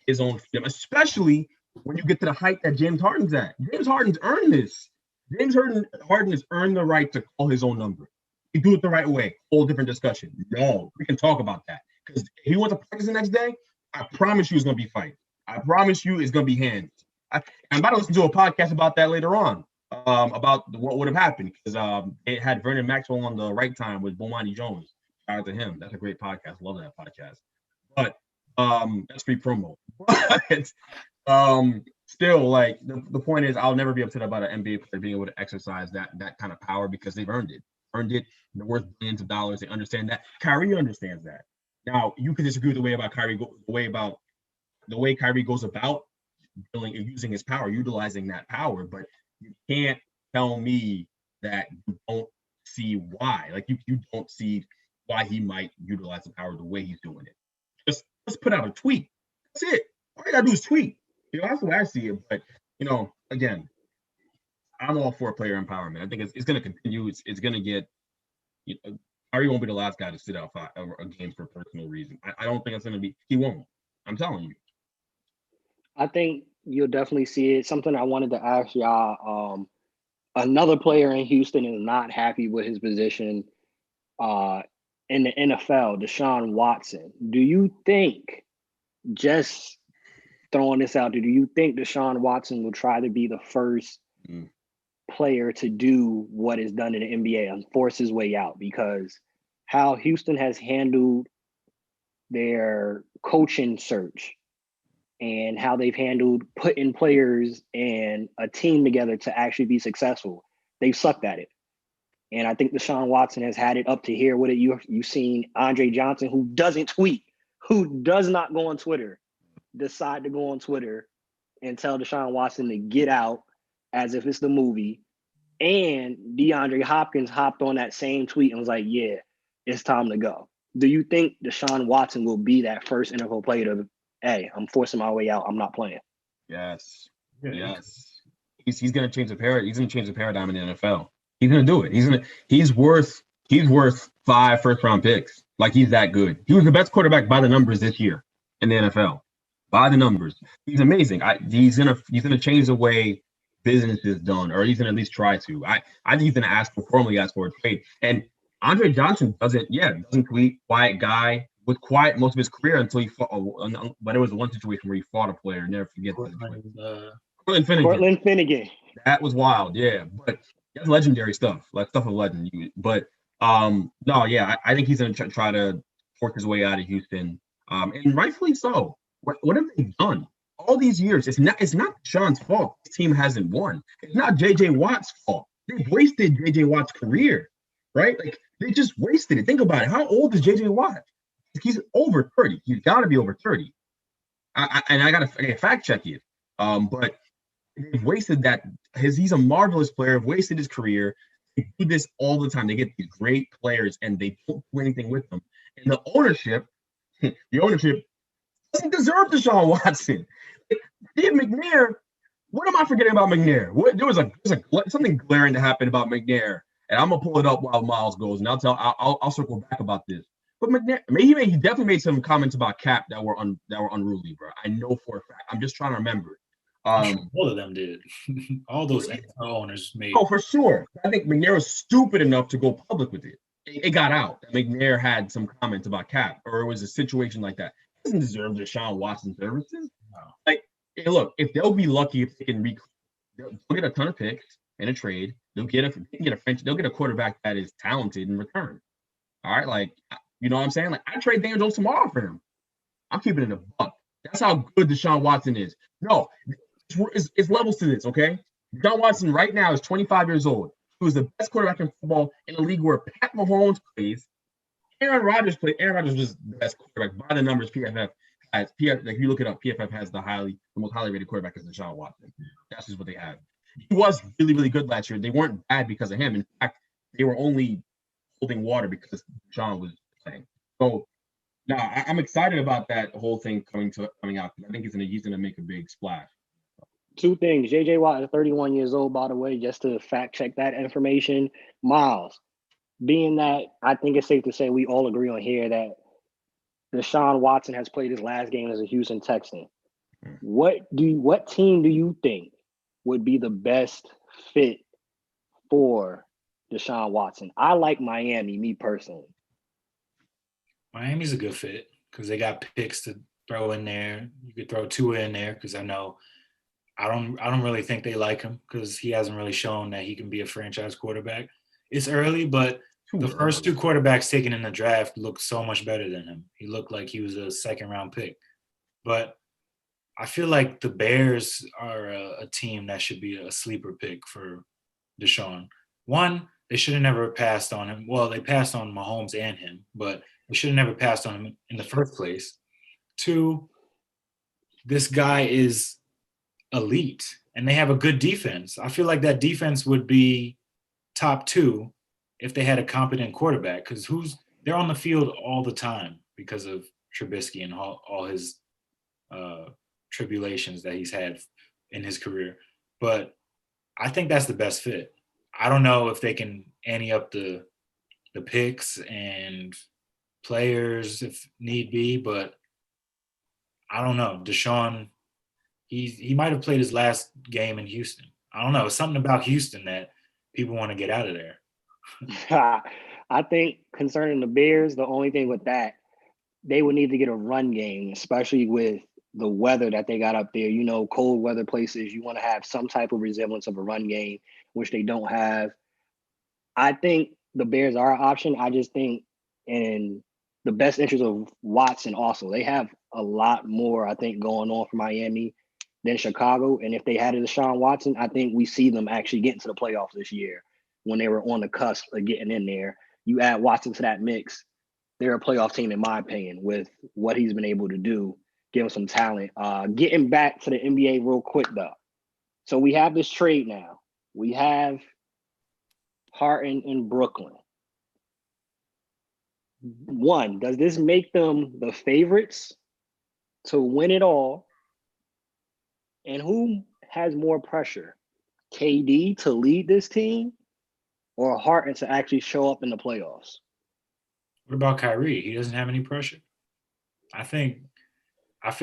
[SPEAKER 4] his own freedom, especially when you get to the height that James Harden's at. James Harden's earned this. James Harden has earned the right to call his own number. You do it the right way. Whole different discussion. No, we can talk about that. Because if he wants to practice the next day, I promise you it's going to be fight. I promise you it's going to be hands. I'm about to listen to a podcast about that later on, about what would have happened. Because it had Vernon Maxwell on the right time with Bomani Jones. Shout out to him. That's a great podcast. Love that podcast. But that's free promo. But still, like the point is, I'll never be upset about an NBA player being able to exercise that kind of power because they've earned it. They're worth billions of dollars. They understand that. Kyrie understands that. Now you can disagree with the way Kyrie goes about using his power, utilizing that power, but you can't tell me that you don't see why. Like you don't see why he might utilize the power the way he's doing it. Just put out a tweet. That's it. All you gotta do is tweet. That's the way I see it. But again, I'm all for player empowerment. I think it's going to continue. It's going to get. Kyrie won't be the last guy to sit out a game for personal reasons. I don't think it's going to be. He won't. I'm telling you.
[SPEAKER 2] I think you'll definitely see it. Something I wanted to ask y'all. Another player in Houston is not happy with his position in the NFL, Deshaun Watson. Do you think, just throwing this out there, do you think Deshaun Watson will try to be the first player to do what is done in the NBA and force his way out? Because how Houston has handled their coaching search and how they've handled putting players and a team together to actually be successful, they've sucked at it. And I think Deshaun Watson has had it up to here with it. You've seen Andre Johnson, who doesn't tweet, who does not go on Twitter, decide to go on Twitter and tell Deshaun Watson to get out as if it's the movie. And DeAndre Hopkins hopped on that same tweet and was like, yeah, it's time to go. Do you think Deshaun Watson will be that first NFL player to, hey, I'm forcing my way out, I'm not playing?
[SPEAKER 4] Yes.
[SPEAKER 3] Yeah.
[SPEAKER 4] Yes. He's gonna change the paradigm. He's gonna change the paradigm in the NFL. He's gonna do it. He's worth 5 first-round picks. Like, he's that good. He was the best quarterback by the numbers this year in the NFL. By the numbers. He's amazing. He's gonna change the way business is done, or he's gonna at least try to. I think he's gonna formally ask for a trade. And Andre Johnson doesn't tweet, quiet guy, was quiet most of his career until he fought, but it was the one situation where he fought a player. Never forget that.
[SPEAKER 2] Cortland Finnegan.
[SPEAKER 4] That was wild, yeah. But that's legendary stuff, like stuff of legend. But no, yeah, I think he's gonna try to force his way out of Houston, and rightfully so. What have they done all these years? It's not Sean's fault. This team hasn't won. It's not JJ Watt's fault. They've wasted JJ Watt's career, right? Like, they just wasted it. Think about it. How old is JJ Watt? He's over 30. He's got to be over 30. I gotta fact check it. But they've wasted that. He's a marvelous player. Have wasted his career. They do this all the time. They get these great players and they don't do anything with them. And the ownership doesn't deserve Deshaun Watson. Dave McNair. What am I forgetting about McNair? There was something glaring that happened about McNair, and I'm gonna pull it up while Miles goes, and I'll circle back about this. But McNair, he definitely made some comments about Cap that were unruly, bro. I know for a fact. I'm just trying to remember.
[SPEAKER 3] All of them did. All those owners made.
[SPEAKER 4] Oh, for sure. I think McNair was stupid enough to go public with it. It got out that McNair had some comments about Cap, or it was a situation like that. He doesn't deserve Deshaun Watson services. No. Like, hey, look, if they'll be lucky if they can they'll get a ton of picks in a trade. They'll get a quarterback that is talented in return. All right, like, you know what I'm saying? Like, I trade Daniel Jones tomorrow for him. I'm keeping it a buck. That's how good Deshaun Watson is. No, it's levels to this, okay? Deshaun Watson right now is 25 years old. He was the best quarterback in football in a league where Pat Mahomes plays. Aaron Rodgers played. Aaron Rodgers was the best quarterback by the numbers. PFF has. Like, if you look it up, PFF has the most highly rated quarterback is Deshaun Watson. That's just what they have. He was really, really good last year. They weren't bad because of him. In fact, they were only holding water because Deshaun was playing. So, no, I'm excited about that whole thing coming out. I think he's gonna make a big splash.
[SPEAKER 2] Two things. JJ Watt is 31 years old, by the way, just to fact check that information. Miles, being that I think it's safe to say we all agree on here that Deshaun Watson has played his last game as a Houston Texan. What team do you think would be the best fit for Deshaun Watson? I like Miami, me personally.
[SPEAKER 3] Miami's a good fit because they got picks to throw in there. You could throw Tua in there because I don't really think they like him because he hasn't really shown that he can be a franchise quarterback. It's early, but the first two quarterbacks taken in the draft looked so much better than him. He looked like he was a second-round pick. But I feel like the Bears are a team that should be a sleeper pick for Deshaun. One, they should have never passed on him. Well, they passed on Mahomes and him, but they should have never passed on him in the first place. Two, this guy is elite, and they have a good defense. I feel like that defense would be top 2 if they had a competent quarterback, because they're on the field all the time because of Trubisky and all his tribulations that he's had in his career. But I think that's the best fit. I don't know if they can ante up the picks and players if need be, but I don't know. Deshaun, he might have played his last game in Houston. I don't know. It's something about Houston that people want to get out of there.
[SPEAKER 2] I think concerning the Bears, the only thing with that, they would need to get a run game, especially with the weather that they got up there. You know, cold weather places, you want to have some type of resemblance of a run game, which they don't have. I think the Bears are an option. I just think in the best interest of Watson also, they have a lot more, I think, going on for Miami than Chicago. And if they had a Deshaun Watson, I think we see them actually getting to the playoffs this year. when they were on the cusp of getting in there. You add Watson to that mix, they're a playoff team, in my opinion, with what he's been able to do, give him some talent. Getting back to the NBA real quick, though. So we have this trade now. We have Harden in Brooklyn. One, does this make them the favorites to win it all? And who has more pressure? KD to lead this team or Harden to actually show up in the playoffs?
[SPEAKER 3] What about Kyrie? He doesn't have any pressure. I feel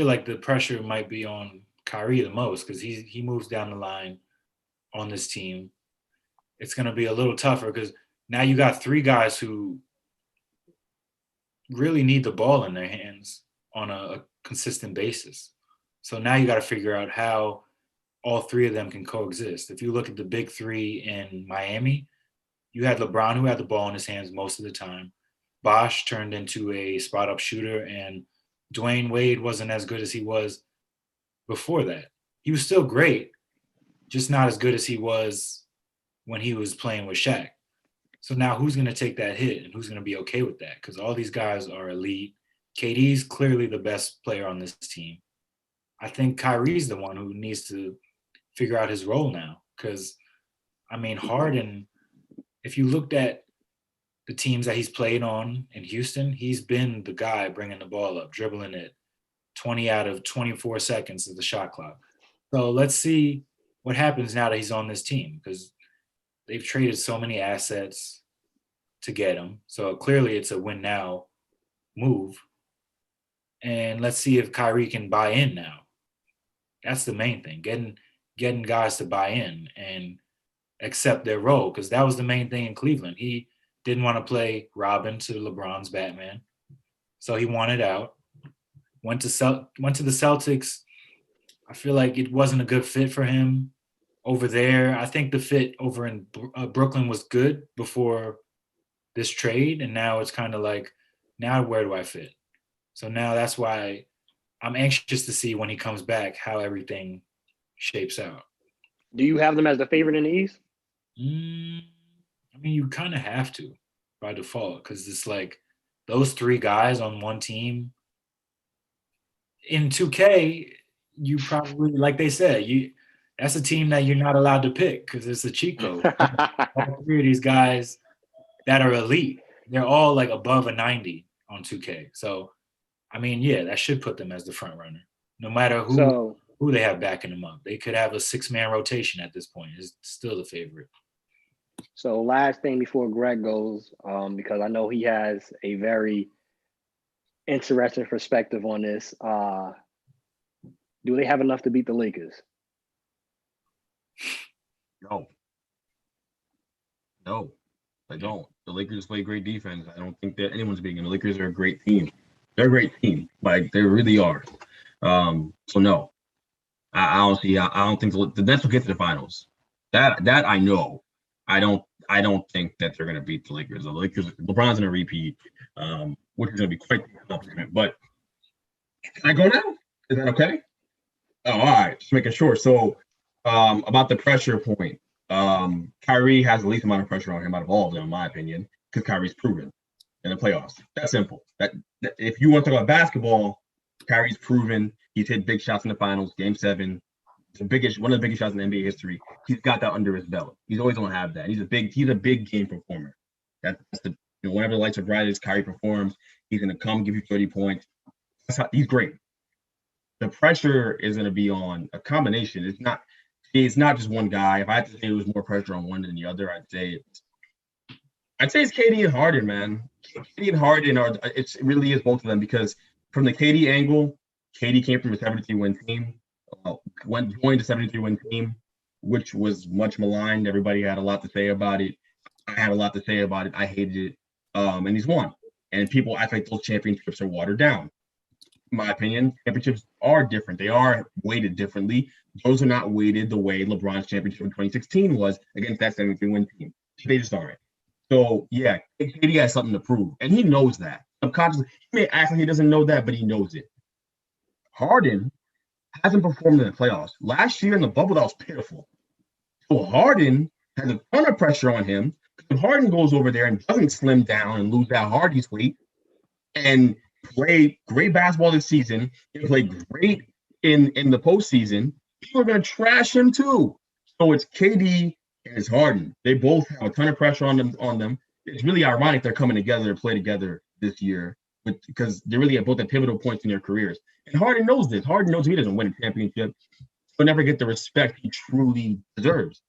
[SPEAKER 3] like the pressure might be on Kyrie the most because he moves down the line on this team. It's going to be a little tougher because now you got three guys who really need the ball in their hands on a consistent basis. So now you got to figure out how all three of them can coexist. If you look at the big three in Miami, you had LeBron who had the ball in his hands most of the time. Bosh turned into a spot-up shooter, and Dwayne Wade wasn't as good as he was before that. He was still great, just not as good as he was when he was playing with Shaq. So now who's going to take that hit and who's going to be okay with that? Because all these guys are elite. KD's clearly the best player on this team. I think Kyrie's the one who needs to figure out his role now. Because, I mean, Harden, if you looked at the teams that he's played on in Houston, he's been the guy bringing the ball up, dribbling it 20 out of 24 seconds of the shot clock. So let's see what happens now that he's on this team because they've traded so many assets to get him. So clearly it's a win now move. And let's see if Kyrie can buy in now. That's the main thing, getting guys to buy in and accept their role because that was the main thing in Cleveland. He didn't want to play Robin to LeBron's Batman. So he wanted out. Went to the Celtics. I feel like it wasn't a good fit for him over there. I think the fit over in Brooklyn was good before this trade, and now it's kind of like, now where do I fit? So now that's why I'm anxious to see when he comes back how everything shapes out.
[SPEAKER 2] Do you have them as the favorite in the East?
[SPEAKER 3] I mean, you kind of have to by default because it's like those three guys on one team. In 2K, you probably, like they said, that's a team that you're not allowed to pick because it's a cheat code. All three of these guys that are elite, they're all like above a 90 on 2K. So, I mean, yeah, that should put them as the front runner. No matter who they have backing them up. They could have a 6-man rotation at this point. It's still the favorite.
[SPEAKER 2] So last thing before Greg goes, because I know he has a very interesting perspective on this. Do they have enough to beat the Lakers?
[SPEAKER 4] No, I don't. The Lakers play great defense. I don't think that anyone's beating them. The Lakers are a great team. They're a great team. Like, they really are. So no, I don't think the Nets will get to the finals. That I know. I don't think that they're going to beat the Lakers. The Lakers, LeBron's going to repeat, which is going to be quite the accomplishment. But can I go now? Is that okay? Oh, all right. Just making sure. So about the pressure point, Kyrie has the least amount of pressure on him out of all of them, in my opinion, because Kyrie's proven in the playoffs. That's simple. That if you want to talk about basketball, Kyrie's proven. He's hit big shots in the finals, Game 7. One of the biggest shots in NBA history. He's got that under his belt. He's always going to have that. He's a big game performer. That's whenever the lights are brightest, Kyrie performs. He's going to come give you 30 points. He's great. The pressure is going to be on a combination. It's not just one guy. If I had to say there was more pressure on one than the other, I'd say it's KD and Harden, man. KD and Harden it really is both of them because from the KD angle, KD came from a 73-win team. Joined a 73-win team, which was much maligned. Everybody had a lot to say about it. I had a lot to say about it. I hated it. And he's won. And people act like those championships are watered down. In my opinion, championships are different. They are weighted differently. Those are not weighted the way LeBron's championship in 2016 was against that 73-win team. They just aren't. So, yeah, KD has something to prove. And he knows that. Subconsciously, he may act like he doesn't know that, but he knows it. Harden hasn't performed in the playoffs. Last year in the bubble, that was pitiful. So Harden has a ton of pressure on him. If Harden goes over there and doesn't slim down and lose that Hardy's weight and play great basketball this season and play great in the postseason, people are going to trash him too. So it's KD and it's Harden. They both have a ton of pressure on them. It's really ironic they're coming together to play together this year because they're really at both at pivotal points in their careers. And Harden knows this. Harden knows if he doesn't win a championship, he'll never get the respect he truly deserves.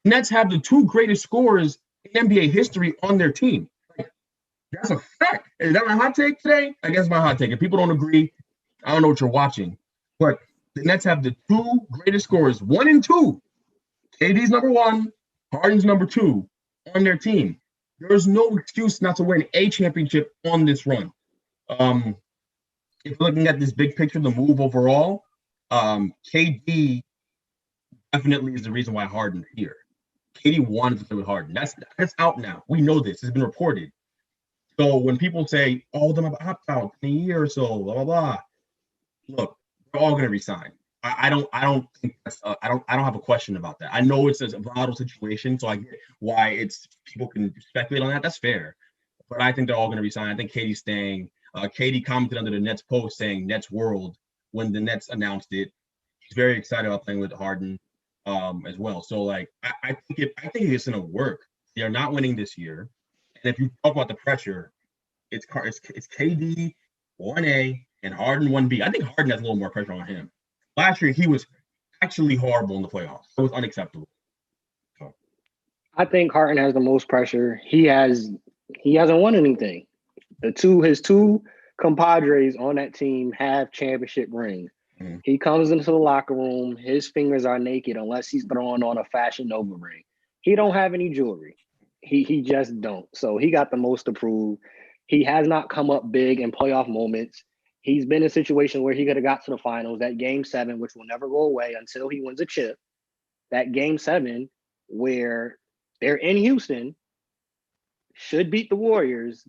[SPEAKER 4] Nets have the 2 greatest scorers in NBA history on their team. Like, that's a fact. Is that my hot take today? I guess my hot take. If people don't agree, I don't know what you're watching. But the Nets have the 2 greatest scorers, 1 and 2. KD's number 1, Harden's number 2 on their team. There's no excuse not to win a championship on this run. If you're looking at this big picture, the move overall, KD definitely is the reason why Harden's here. KD wanted to play with Harden. That's out now. We know this. It's been reported. So when people say, "Oh, them have opt out in a year or so," blah blah blah, look, they're all going to resign. I don't think that's, I don't have a question about that. I know it's a volatile situation, so I get why it's people can speculate on that. That's fair, but I think they're all going to resign. I think KD's staying. KD commented under the Nets post saying Nets World when the Nets announced it. He's very excited about playing with Harden as well. So like I think it's going to work. They're not winning this year, and if you talk about the pressure, it's KD 1A and Harden 1B. I think Harden has a little more pressure on him. Last year, he was actually horrible in the playoffs. It was unacceptable. So.
[SPEAKER 2] I think Harden has the most pressure. He hasn't won anything. His 2 compadres on that team have championship rings. Mm-hmm. He comes into the locker room. His fingers are naked unless he's throwing on a Fashion Nova ring. He don't have any jewelry. He just don't. So he got the most to prove. He has not come up big in playoff moments. He's been in a situation where he could have got to the finals. That game 7, which will never go away until he wins a chip. That game 7, where they're in Houston, should beat the Warriors.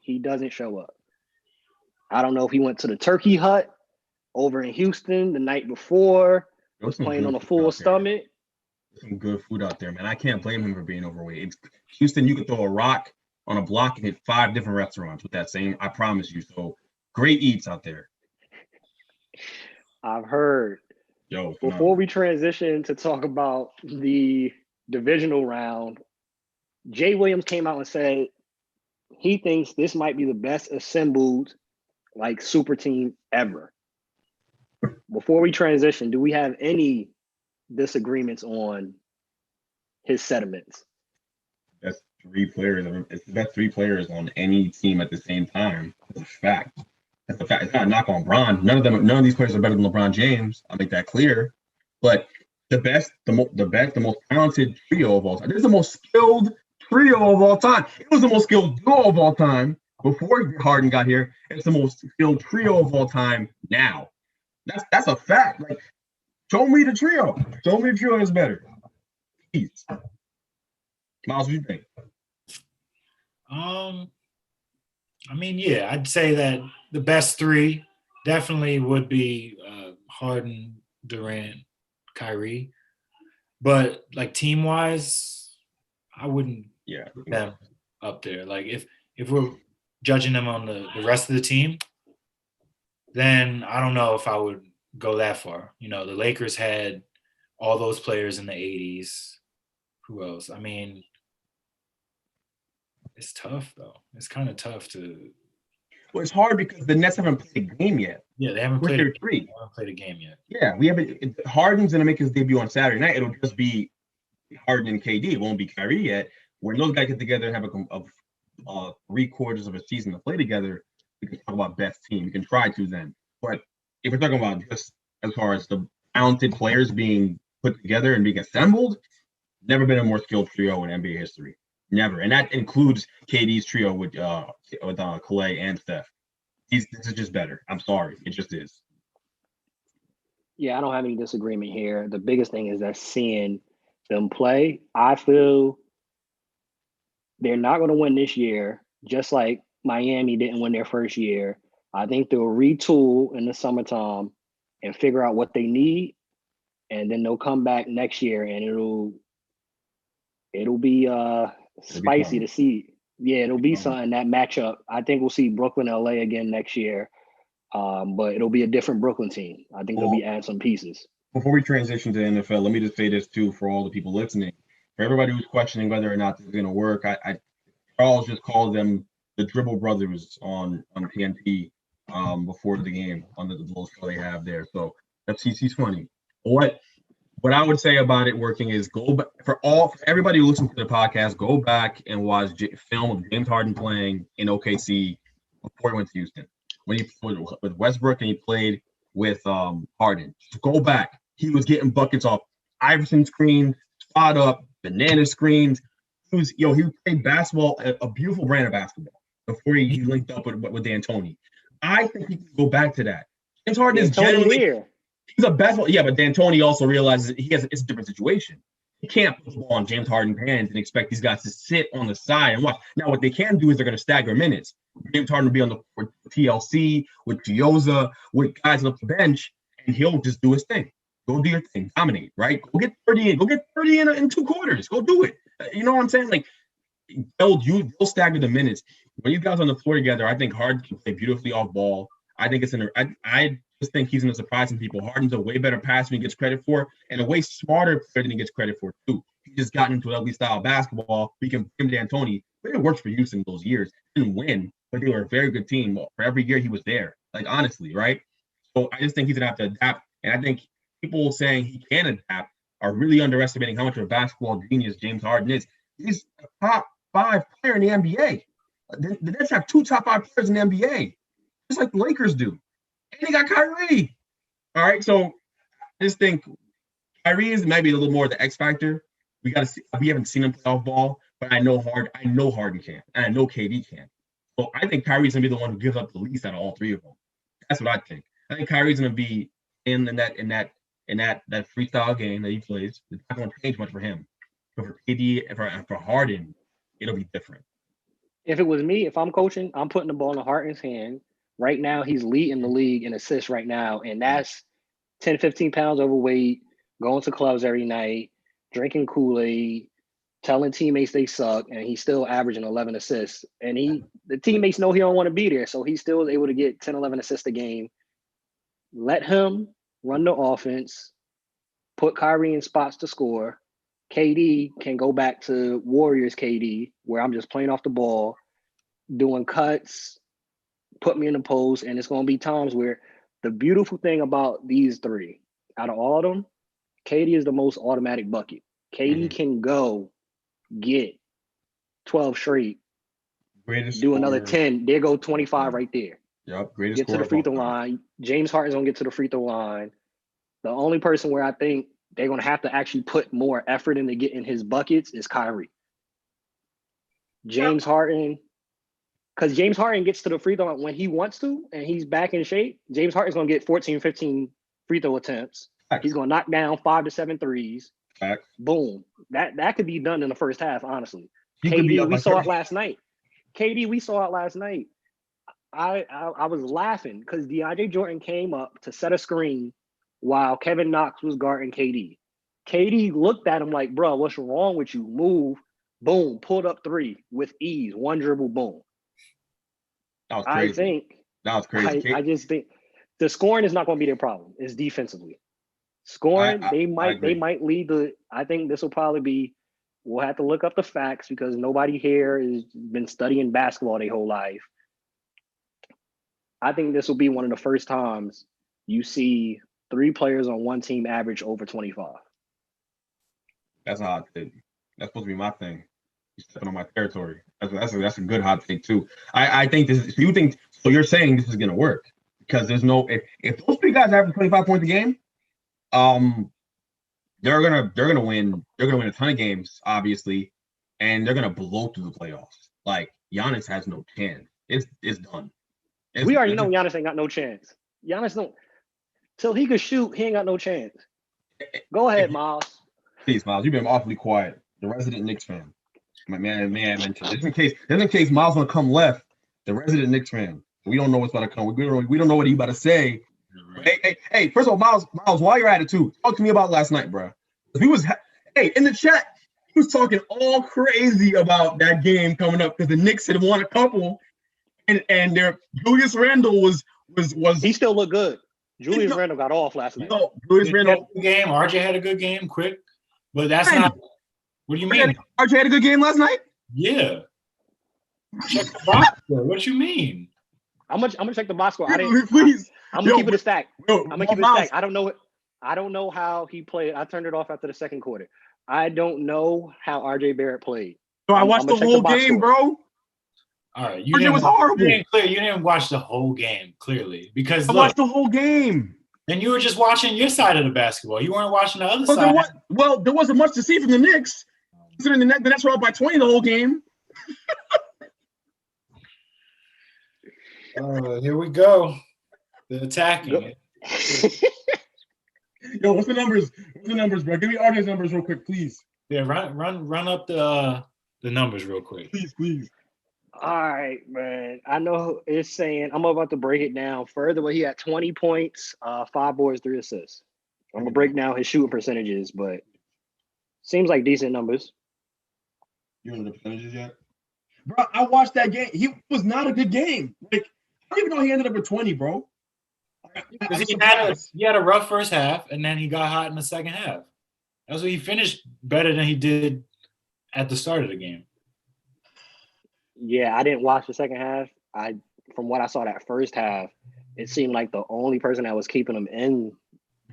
[SPEAKER 2] He doesn't show up. I don't know if he went to the turkey hut over in Houston the night before, was playing on a full stomach.
[SPEAKER 4] Some good food out there, man. I can't blame him for being overweight. It's Houston, you could throw a rock on a block and hit 5 different restaurants with that same, I promise you. So great eats out there.
[SPEAKER 2] I've heard. Before we transition to talk about the divisional round, Jay Williams came out and said he thinks this might be the best assembled like super team ever. Before we transition, do we have any disagreements on his sentiments?
[SPEAKER 4] That's 3 players. It's the best 3 players on any team at the same time. That's a fact. That's a fact. It's not a knock on LeBron. None of these players are better than LeBron James. I'll make that clear. But the best, the most talented trio of all time. This is the most skilled trio of all time. It was the most skilled duo of all time before Harden got here. It's the most skilled trio of all time now. That's a fact. Like, show me the trio. Show me the trio is better. Please. Miles, what do you think?
[SPEAKER 3] I mean, yeah, I'd say that the best 3 definitely would be Harden, Durant, Kyrie. But like team-wise, I wouldn't put them up there. Like if we're judging them on the rest of the team, then I don't know if I would go that far. You know, the Lakers had all those players in the 80s. Who else? I mean, it's tough, though. It's kind of tough to.
[SPEAKER 4] Well, it's hard because the Nets haven't played a game yet.
[SPEAKER 3] Yeah, they haven't played. They haven't played a game yet.
[SPEAKER 4] Yeah, we haven't. Harden's gonna make his debut on Saturday night. It'll just be Harden and KD. It won't be Kyrie yet. When those guys get together and have a 3/4 of a season to play together, we can talk about best team. We can try to then. But if we're talking about just as far as the talented players being put together and being assembled, never been a more skilled trio in NBA history. Never. And that includes KD's trio with Clay and Steph. This is just better. I'm sorry. It just is.
[SPEAKER 2] Yeah, I don't have any disagreement here. The biggest thing is that seeing them play, I feel they're not going to win this year, just like Miami didn't win their first year. I think they'll retool in the summertime and figure out what they need. and then they'll come back next year, and it'll be spicy to see. Yeah, it'll be something, that matchup. I think we'll see Brooklyn, LA again next year, but it'll be a different Brooklyn team. I think they'll be adding some pieces.
[SPEAKER 4] Before we transition to the NFL, let me just say this too for all the people listening. For everybody who's questioning whether or not this is going to work, Charles just called them the Dribble Brothers on TNT before the game on the little show they have there. So he's funny. What I would say about it working is go back for everybody who listens to the podcast, go back and watch film of James Harden playing in OKC before he went to Houston. When he played with Westbrook and he played with Harden. Just go back. He was getting buckets off Iverson screens, spot up, banana screens. He played basketball, a beautiful brand of basketball before he linked up with D'Antoni. I think he can go back to that. James Harden is generally here. He's a basketball, but D'Antoni also realizes it's a different situation. You can't put the ball on James Harden's hands and expect these guys to sit on the side and watch. Now, what they can do is they're going to stagger minutes. James Harden will be on the TLC with Gioza, with guys on the bench, and he'll just do his thing. Go do your thing, dominate, right? Go get 30 in 2 quarters. Go do it. You know what I'm saying? Like they'll stagger the minutes. When you guys on the floor together, I think Harden can play beautifully off ball. I think I just think he's going to surprise some people. Harden's a way better passer than he gets credit for, and a way smarter player than he gets credit for too. He just got into LB style basketball. We can bring D'Antoni. But it worked for Houston those years. Didn't win, but they were a very good team. For every year he was there, like honestly, right? So I just think he's gonna have to adapt, and I think people saying he can adapt are really underestimating how much of a basketball genius James Harden is. He's a top 5 player in the NBA. The Nets have 2 top 5 players in the NBA, just like the Lakers do. And they got Kyrie. All right, so I just think Kyrie is maybe a little more the X factor. We haven't seen him play off ball, but I know Harden can, and I know KD can. So I think Kyrie's gonna be the one who gives up the least out of all 3 of them. That's what I think. I think Kyrie's gonna be in that freestyle game that he plays. It's not gonna change much for him. But for KD, for Harden, it'll be different.
[SPEAKER 2] If it was me, if I'm coaching, I'm putting the ball in Harden's hand. Right now, he's leading the league in assists right now, and that's 10, 15 pounds overweight, going to clubs every night, drinking Kool-Aid, telling teammates they suck, and he's still averaging 11 assists. And the teammates know he don't want to be there, so he's still able to get 10, 11 assists a game. Let him run the offense, put Kyrie in spots to score. KD can go back to Warriors KD, where I'm just playing off the ball, doing cuts, put me in the post, and it's going to be times where the beautiful thing about these 3, out of all of them, KD is the most automatic bucket. KD can go get 12 straight, do another 10. There go 25 right there.
[SPEAKER 4] Yep, greatest
[SPEAKER 2] get to the free throw line. James Harden's going to get to the free throw line. The only person where I think they're going to have to actually put more effort into getting his buckets is Kyrie. James Harden, because James Harden gets to the free throw line when he wants to, and he's back in shape. James Harden's going to get 14, 15 free throw attempts. He's going to knock down 5 to 7 threes. Boom. That could be done in the first half, honestly. KD, we saw it last night. I was laughing because DeAndre Jordan came up to set a screen while Kevin Knox was guarding KD. KD looked at him like, bro, what's wrong with you? Move. Boom. Pulled up 3 with ease. 1 dribble. Boom.
[SPEAKER 4] That was crazy. That was crazy.
[SPEAKER 2] I just think the scoring is not going to be their problem. It's defensively. Scoring, they might lead I think this will probably be, we'll have to look up the facts because nobody here has been studying basketball their whole life. I think this will be one of the first times you see 3 players on one team average over 25.
[SPEAKER 4] That's a hot take. That's supposed to be my thing. You're stepping on my territory. That's a good hot take too. I think this. So you're saying this is gonna work because there's no if those 3 guys average 25 points a game, they're gonna win. They're gonna win a ton of games, obviously, and they're gonna blow through the playoffs. Like Giannis has no chance. It's done.
[SPEAKER 2] We already know Giannis ain't got no chance. Giannis don't till he can shoot. He ain't got no chance. Go ahead, Miles.
[SPEAKER 4] Please, Miles. You've been awfully quiet. The resident Knicks fan. My man mentioned just in case Miles gonna come left. The resident Knicks fan. We don't know what's about to come. We don't know what he's about to say. Hey, first of all, Miles, while you're at it too, talk to me about last night, bro. He was, in the chat, he was talking all crazy about that game coming up because the Knicks had won a couple, and their Julius Randle was.
[SPEAKER 2] He still looked good. Julius Randle got off last night.
[SPEAKER 4] No, Julius Randle
[SPEAKER 3] game. RJ had a good game, quick, but that's not. What do you mean?
[SPEAKER 4] RJ had a good game last night.
[SPEAKER 3] Yeah. Check the box score. What you mean?
[SPEAKER 2] I'm gonna check the box score.
[SPEAKER 4] Please.
[SPEAKER 2] I'm gonna keep it a stack.
[SPEAKER 4] I'm
[SPEAKER 2] gonna keep it a stack. I don't know how he played. I turned it off after the second quarter. I don't know how RJ Barrett played.
[SPEAKER 4] So I watched the whole game, bro.
[SPEAKER 3] All right,
[SPEAKER 4] RJ was horrible.
[SPEAKER 3] You didn't watch the whole game, clearly, because
[SPEAKER 4] I watched the whole game.
[SPEAKER 3] And you were just watching your side of the basketball. You weren't watching the other side.
[SPEAKER 4] There wasn't much to see from the Knicks. Considering the Nets were up by 20 the whole game.
[SPEAKER 3] Here we go. The attacking.
[SPEAKER 4] Yo, what's the numbers? What's the numbers, bro? Give me RJ's numbers real quick, please.
[SPEAKER 3] Yeah, run up the numbers real quick.
[SPEAKER 4] Please.
[SPEAKER 2] All right, man. I know it's saying I'm about to break it down further, but he had 20 points, 5 boards, 3 assists. I'm gonna break down his shooting percentages, but seems like decent numbers.
[SPEAKER 4] You know the percentages yet? Bro, I watched that game. He was not a good game. Like, I don't even know he ended up with 20, bro.
[SPEAKER 3] Because he had a rough first half, and then he got hot in the second half. That's what he finished better than he did at the start of the game.
[SPEAKER 2] Yeah, I didn't watch the second half. From what I saw that first half, it seemed like the only person that was keeping him in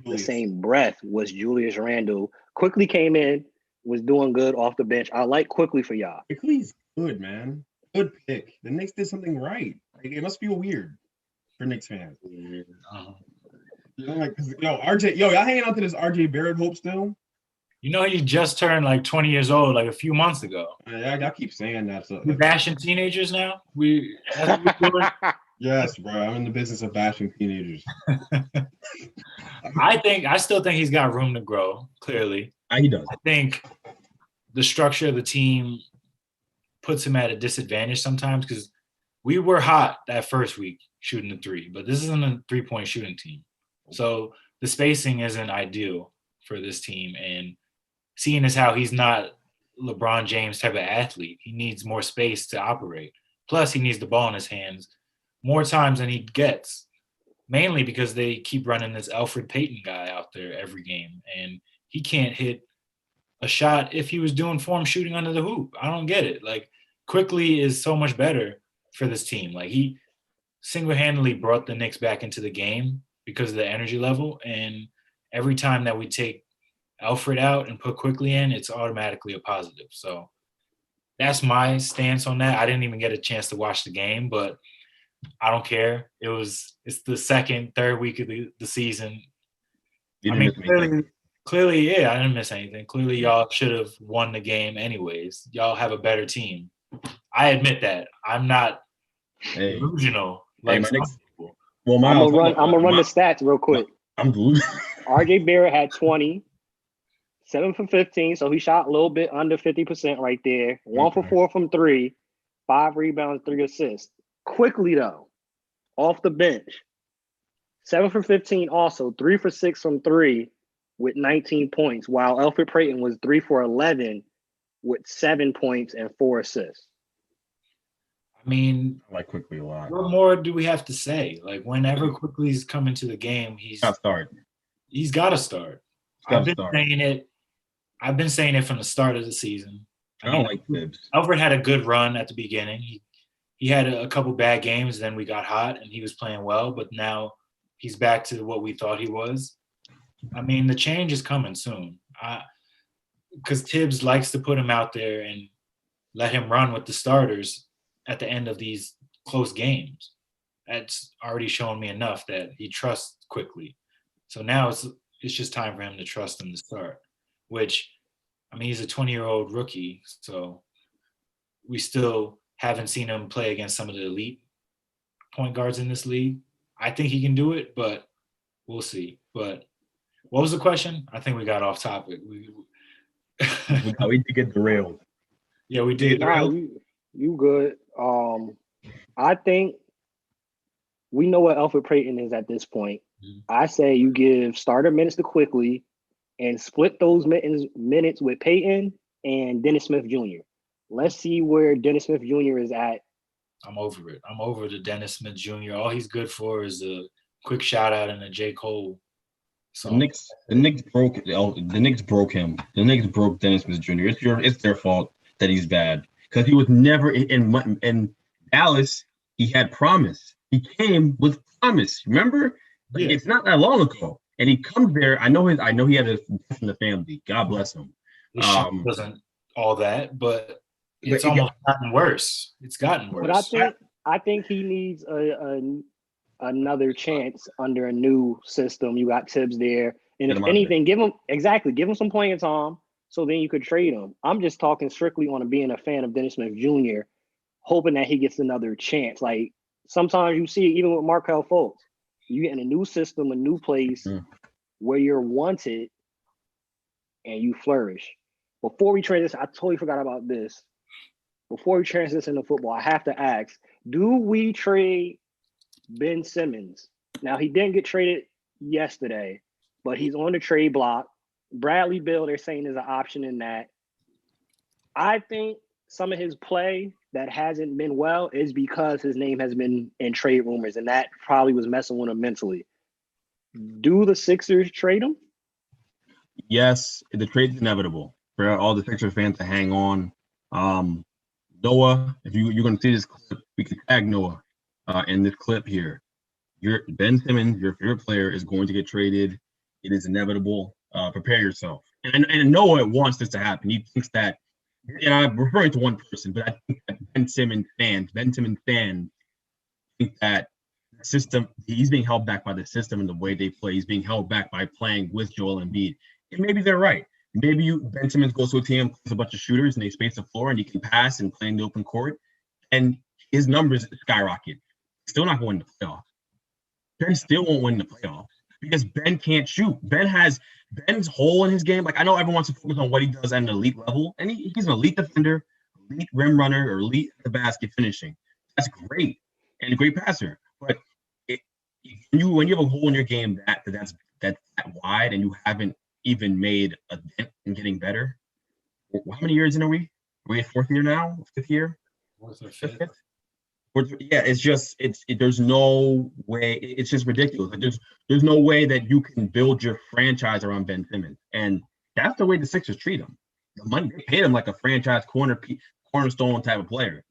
[SPEAKER 2] the same breath was Julius Randle. Quickly came in, was doing good off the bench. I like Quickly for y'all.
[SPEAKER 4] Quickly's good, man. Good pick. The Knicks did something right. Like, it must feel weird for Knicks fans. RJ, y'all hanging out to this RJ Barrett hope still?
[SPEAKER 3] You know, he just turned like 20 years old, like a few months ago.
[SPEAKER 4] I keep saying that. So
[SPEAKER 3] we're bashing teenagers now. That's what we're doing.
[SPEAKER 4] Yes, bro. I'm in the business of bashing teenagers.
[SPEAKER 3] I still think he's got room to grow. Clearly,
[SPEAKER 4] he does.
[SPEAKER 3] I think the structure of the team puts him at a disadvantage sometimes because we were hot that first week shooting the 3, but this isn't a 3-point shooting team, so the spacing isn't ideal for this team. And seeing as how he's not LeBron James type of athlete, he needs more space to operate. Plus, he needs the ball in his hands more times than he gets, mainly because they keep running this Elfrid Payton guy out there every game, and he can't hit a shot if he was doing form shooting under the hoop. I don't get it. Like, Quickly is so much better for this team. Like, he single-handedly brought the Knicks back into the game because of the energy level, and every time that we take Elfrid out and put Quickly in, it's automatically a positive. So that's my stance on that. I didn't even get a chance to watch the game, but I don't care. It's the second, third week of the season. Clearly, yeah, I didn't miss anything. Clearly, y'all should have won the game anyways. Y'all have a better team. I admit that. I'm not delusional. Like some people.
[SPEAKER 2] Well, Miles, I'm gonna run the stats real quick.
[SPEAKER 4] I'm good.
[SPEAKER 2] RJ Barrett had 20, 7 for 15, so he shot a little bit under 50% right there. 1 for 4 from 3, 5 rebounds, 3 assists. Quickly though, off the bench, 7 for 15 also, 3 for 6 from 3 with 19 points, while Elfrid Payton was 3 for 11 with 7 points and 4 assists.
[SPEAKER 3] I mean,
[SPEAKER 4] I like Quickly a lot.
[SPEAKER 3] What more do we have to say? Like, whenever Quickly's come into the game, he's got to start. I've been saying it from the start of the season.
[SPEAKER 4] I don't like Tibbs.
[SPEAKER 3] Elfrid had a good run at the beginning. He had a couple bad games, then we got hot and he was playing well, but now he's back to what we thought he was. I mean, the change is coming soon. Because Tibbs likes to put him out there and let him run with the starters at the end of these close games. That's already shown me enough that he trusts Quickly. So now it's just time for him to trust him to start, which, I mean, he's a 20-year-old rookie, so we still haven't seen him play against some of the elite point guards in this league. I think he can do it, but we'll see. But what was the question? I think we got off topic. We
[SPEAKER 4] did get derailed.
[SPEAKER 3] Yeah, we did.
[SPEAKER 2] You good. I think we know what Elfrid Payton is at this point. I say you give starter minutes to Quickly and split those minutes with Peyton and Dennis Smith Jr. Let's see where Dennis Smith Jr. is at.
[SPEAKER 3] I'm over it. I'm over the Dennis Smith Jr. All he's good for is a quick shout out and a J. Cole song.
[SPEAKER 4] The Knicks broke him. The Knicks broke Dennis Smith Jr. It's their fault that he's bad because he was never in Dallas. He had promise. He came with promise. Remember, like, it's not that long ago, and he comes there. I know he had a death in the family. God bless him.
[SPEAKER 3] His shot wasn't all that, but it's almost gotten worse. It's gotten worse.
[SPEAKER 2] But I think he needs another chance under a new system. You got Tibbs there, and if anything, give him some playing time, so then you could trade him. I'm just talking strictly on being a fan of Dennis Smith Jr., hoping that he gets another chance. Like sometimes you see it even with Markelle Fultz. You get in a new system, a new place where you're wanted, and you flourish. Before we transition, I totally forgot about this. Before we transition to football, I have to ask, do we trade Ben Simmons? Now, he didn't get traded yesterday, but he's on the trade block. Bradley Beal, they're saying, is an option in that. I think some of his play that hasn't been well is because his name has been in trade rumors, and that probably was messing with him mentally. Do the Sixers trade him?
[SPEAKER 4] Yes, the trade's inevitable for all the Sixers fans to hang on. Noah, if you're going to see this clip, we can tag Noah in this clip here. Ben Simmons, your favorite player, is going to get traded. It is inevitable. Prepare yourself. And Noah wants this to happen. He thinks that, and I'm referring to one person, but I think that Ben Simmons fans think that the system, he's being held back by the system and the way they play. He's being held back by playing with Joel Embiid. And maybe they're right. Maybe Ben Simmons goes to a team, plays a bunch of shooters, and they space the floor, and he can pass and play in the open court, and his numbers skyrocket. Still not going to the playoffs. Ben still won't win the playoffs because Ben can't shoot. Ben's hole in his game. Like, I know everyone wants to focus on what he does at an elite level, and he's an elite defender, elite rim runner, or elite at the basket finishing. That's great and a great passer. But when you have a hole in your game that's that wide, and you haven't even made a dent in getting better. How many years in are we? Are we at fourth year now? Fifth year?
[SPEAKER 3] Fourth or fifth?
[SPEAKER 4] Yeah, there's no way. It's just ridiculous. Like there's no way that you can build your franchise around Ben Simmons, and that's the way the Sixers treat him. The money, they paid him like a franchise cornerstone type of player,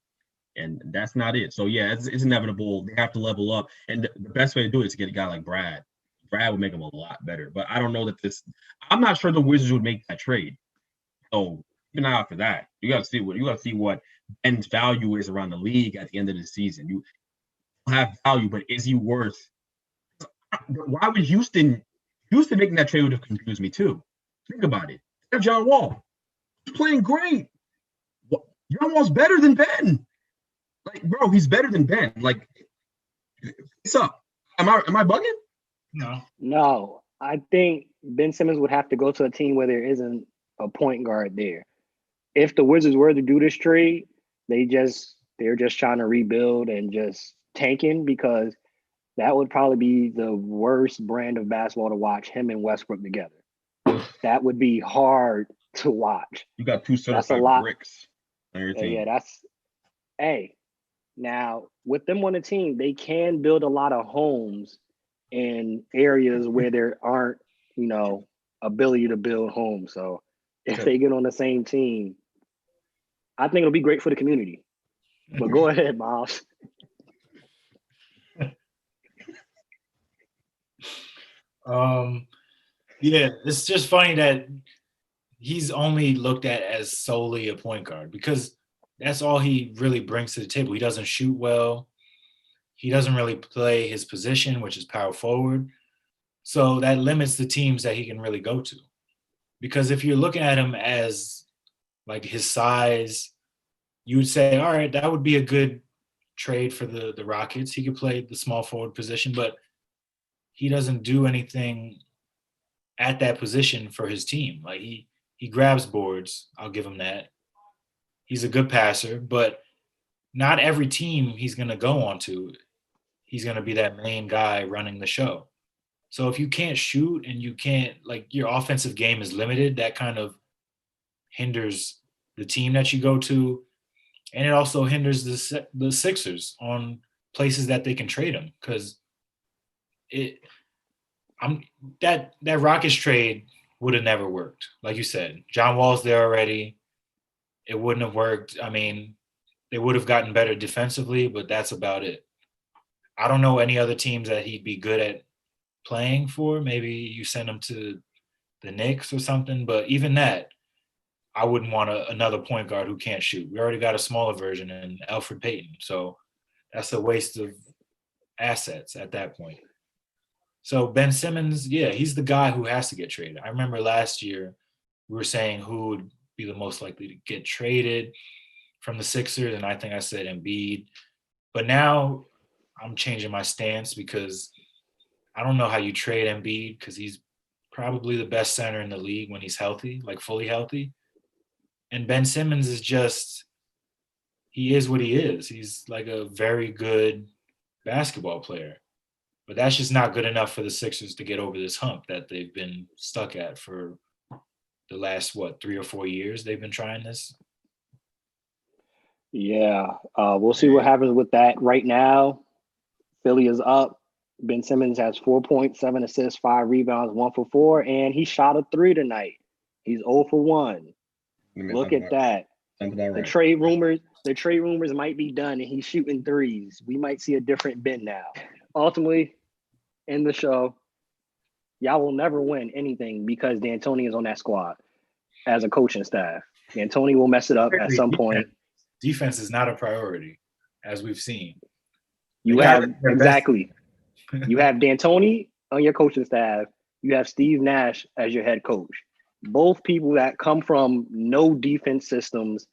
[SPEAKER 4] and that's not it. So yeah, it's inevitable. They have to level up, and the best way to do it is to get a guy like Brad. Brad would make him a lot better, but I don't know that I'm not sure the Wizards would make that trade. So keep an eye out for that. You got to see what Ben's value is around the league at the end of the season. You have value, but is he worth? Why would Houston making that trade would have confused me too? Think about it. They're John Wall. He's playing great. John Wall's better than Ben. Like, bro, he's better than Ben. Like, what's up? Am I bugging?
[SPEAKER 2] No, I think Ben Simmons would have to go to a team where there isn't a point guard there. If the Wizards were to do this trade, they're just trying to rebuild and just tanking, because that would probably be the worst brand of basketball to watch, him and Westbrook together. That would be hard to watch.
[SPEAKER 4] You got two certified bricks on your team.
[SPEAKER 2] Yeah, now with them on the team, they can build a lot of homes in areas where there aren't, ability to build homes. So if they get on the same team, I think it'll be great for the community. But go ahead, Miles.
[SPEAKER 3] Yeah, it's just funny that he's only looked at as solely a point guard, because that's all he really brings to the table. He doesn't shoot well. He doesn't really play his position, which is power forward. So that limits the teams that he can really go to. Because if you're looking at him as like his size, you would say, all right, that would be a good trade for the Rockets. He could play the small forward position, but he doesn't do anything at that position for his team. Like he grabs boards. I'll give him that. He's a good passer, but not every team he's going to go on to, he's going to be that main guy running the show. So if you can't shoot and you can't, like, your offensive game is limited, that kind of hinders the team that you go to. And it also hinders the Sixers on places that they can trade them, because that Rockets trade would have never worked. Like you said, John Wall's there already. It wouldn't have worked. I mean, they would have gotten better defensively, but that's about it. I don't know any other teams that he'd be good at playing for. Maybe you send him to the Knicks or something, but even that, I wouldn't want another point guard who can't shoot. We already got a smaller version in Alfred Payton, so that's a waste of assets at that point. So Ben Simmons, yeah, he's the guy who has to get traded. I remember last year we were saying who would be the most likely to get traded from the Sixers, and I think I said Embiid. But now I'm changing my stance because I don't know how you trade Embiid, because he's probably the best center in the league when he's healthy, like fully healthy. And Ben Simmons is just, he is what he is. He's like a very good basketball player. But that's just not good enough for the Sixers to get over this hump that they've been stuck at for the last, 3 or 4 years they've been trying this.
[SPEAKER 2] Yeah, we'll see what happens with that. Right now, Philly is up. Ben Simmons has 4 points, 7 assists, 5 rebounds, 1 for 4, and he shot a 3 tonight. He's 0 for 1. Look at that. The trade rumors might be done, and he's shooting threes. We might see a different Ben now. Ultimately, in the show, y'all will never win anything because D'Antoni is on that squad as a coaching staff. D'Antoni will mess it up at some point.
[SPEAKER 3] Defense is not a priority, as we've seen.
[SPEAKER 2] You have D'Antoni on your coaching staff. You have Steve Nash as your head coach. Both people that come from no defense systems.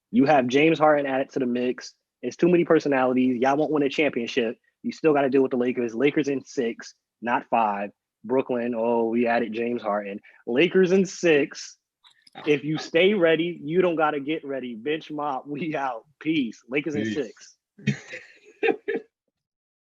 [SPEAKER 2] You have James Harden added to the mix. It's too many personalities. Y'all won't win a championship. You still got to deal with the Lakers. Lakers in 6, not 5. Brooklyn, we added James Harden. Lakers in 6. If you stay ready, you don't got to get ready. Bench mop, we out. Peace. Lakers in 6.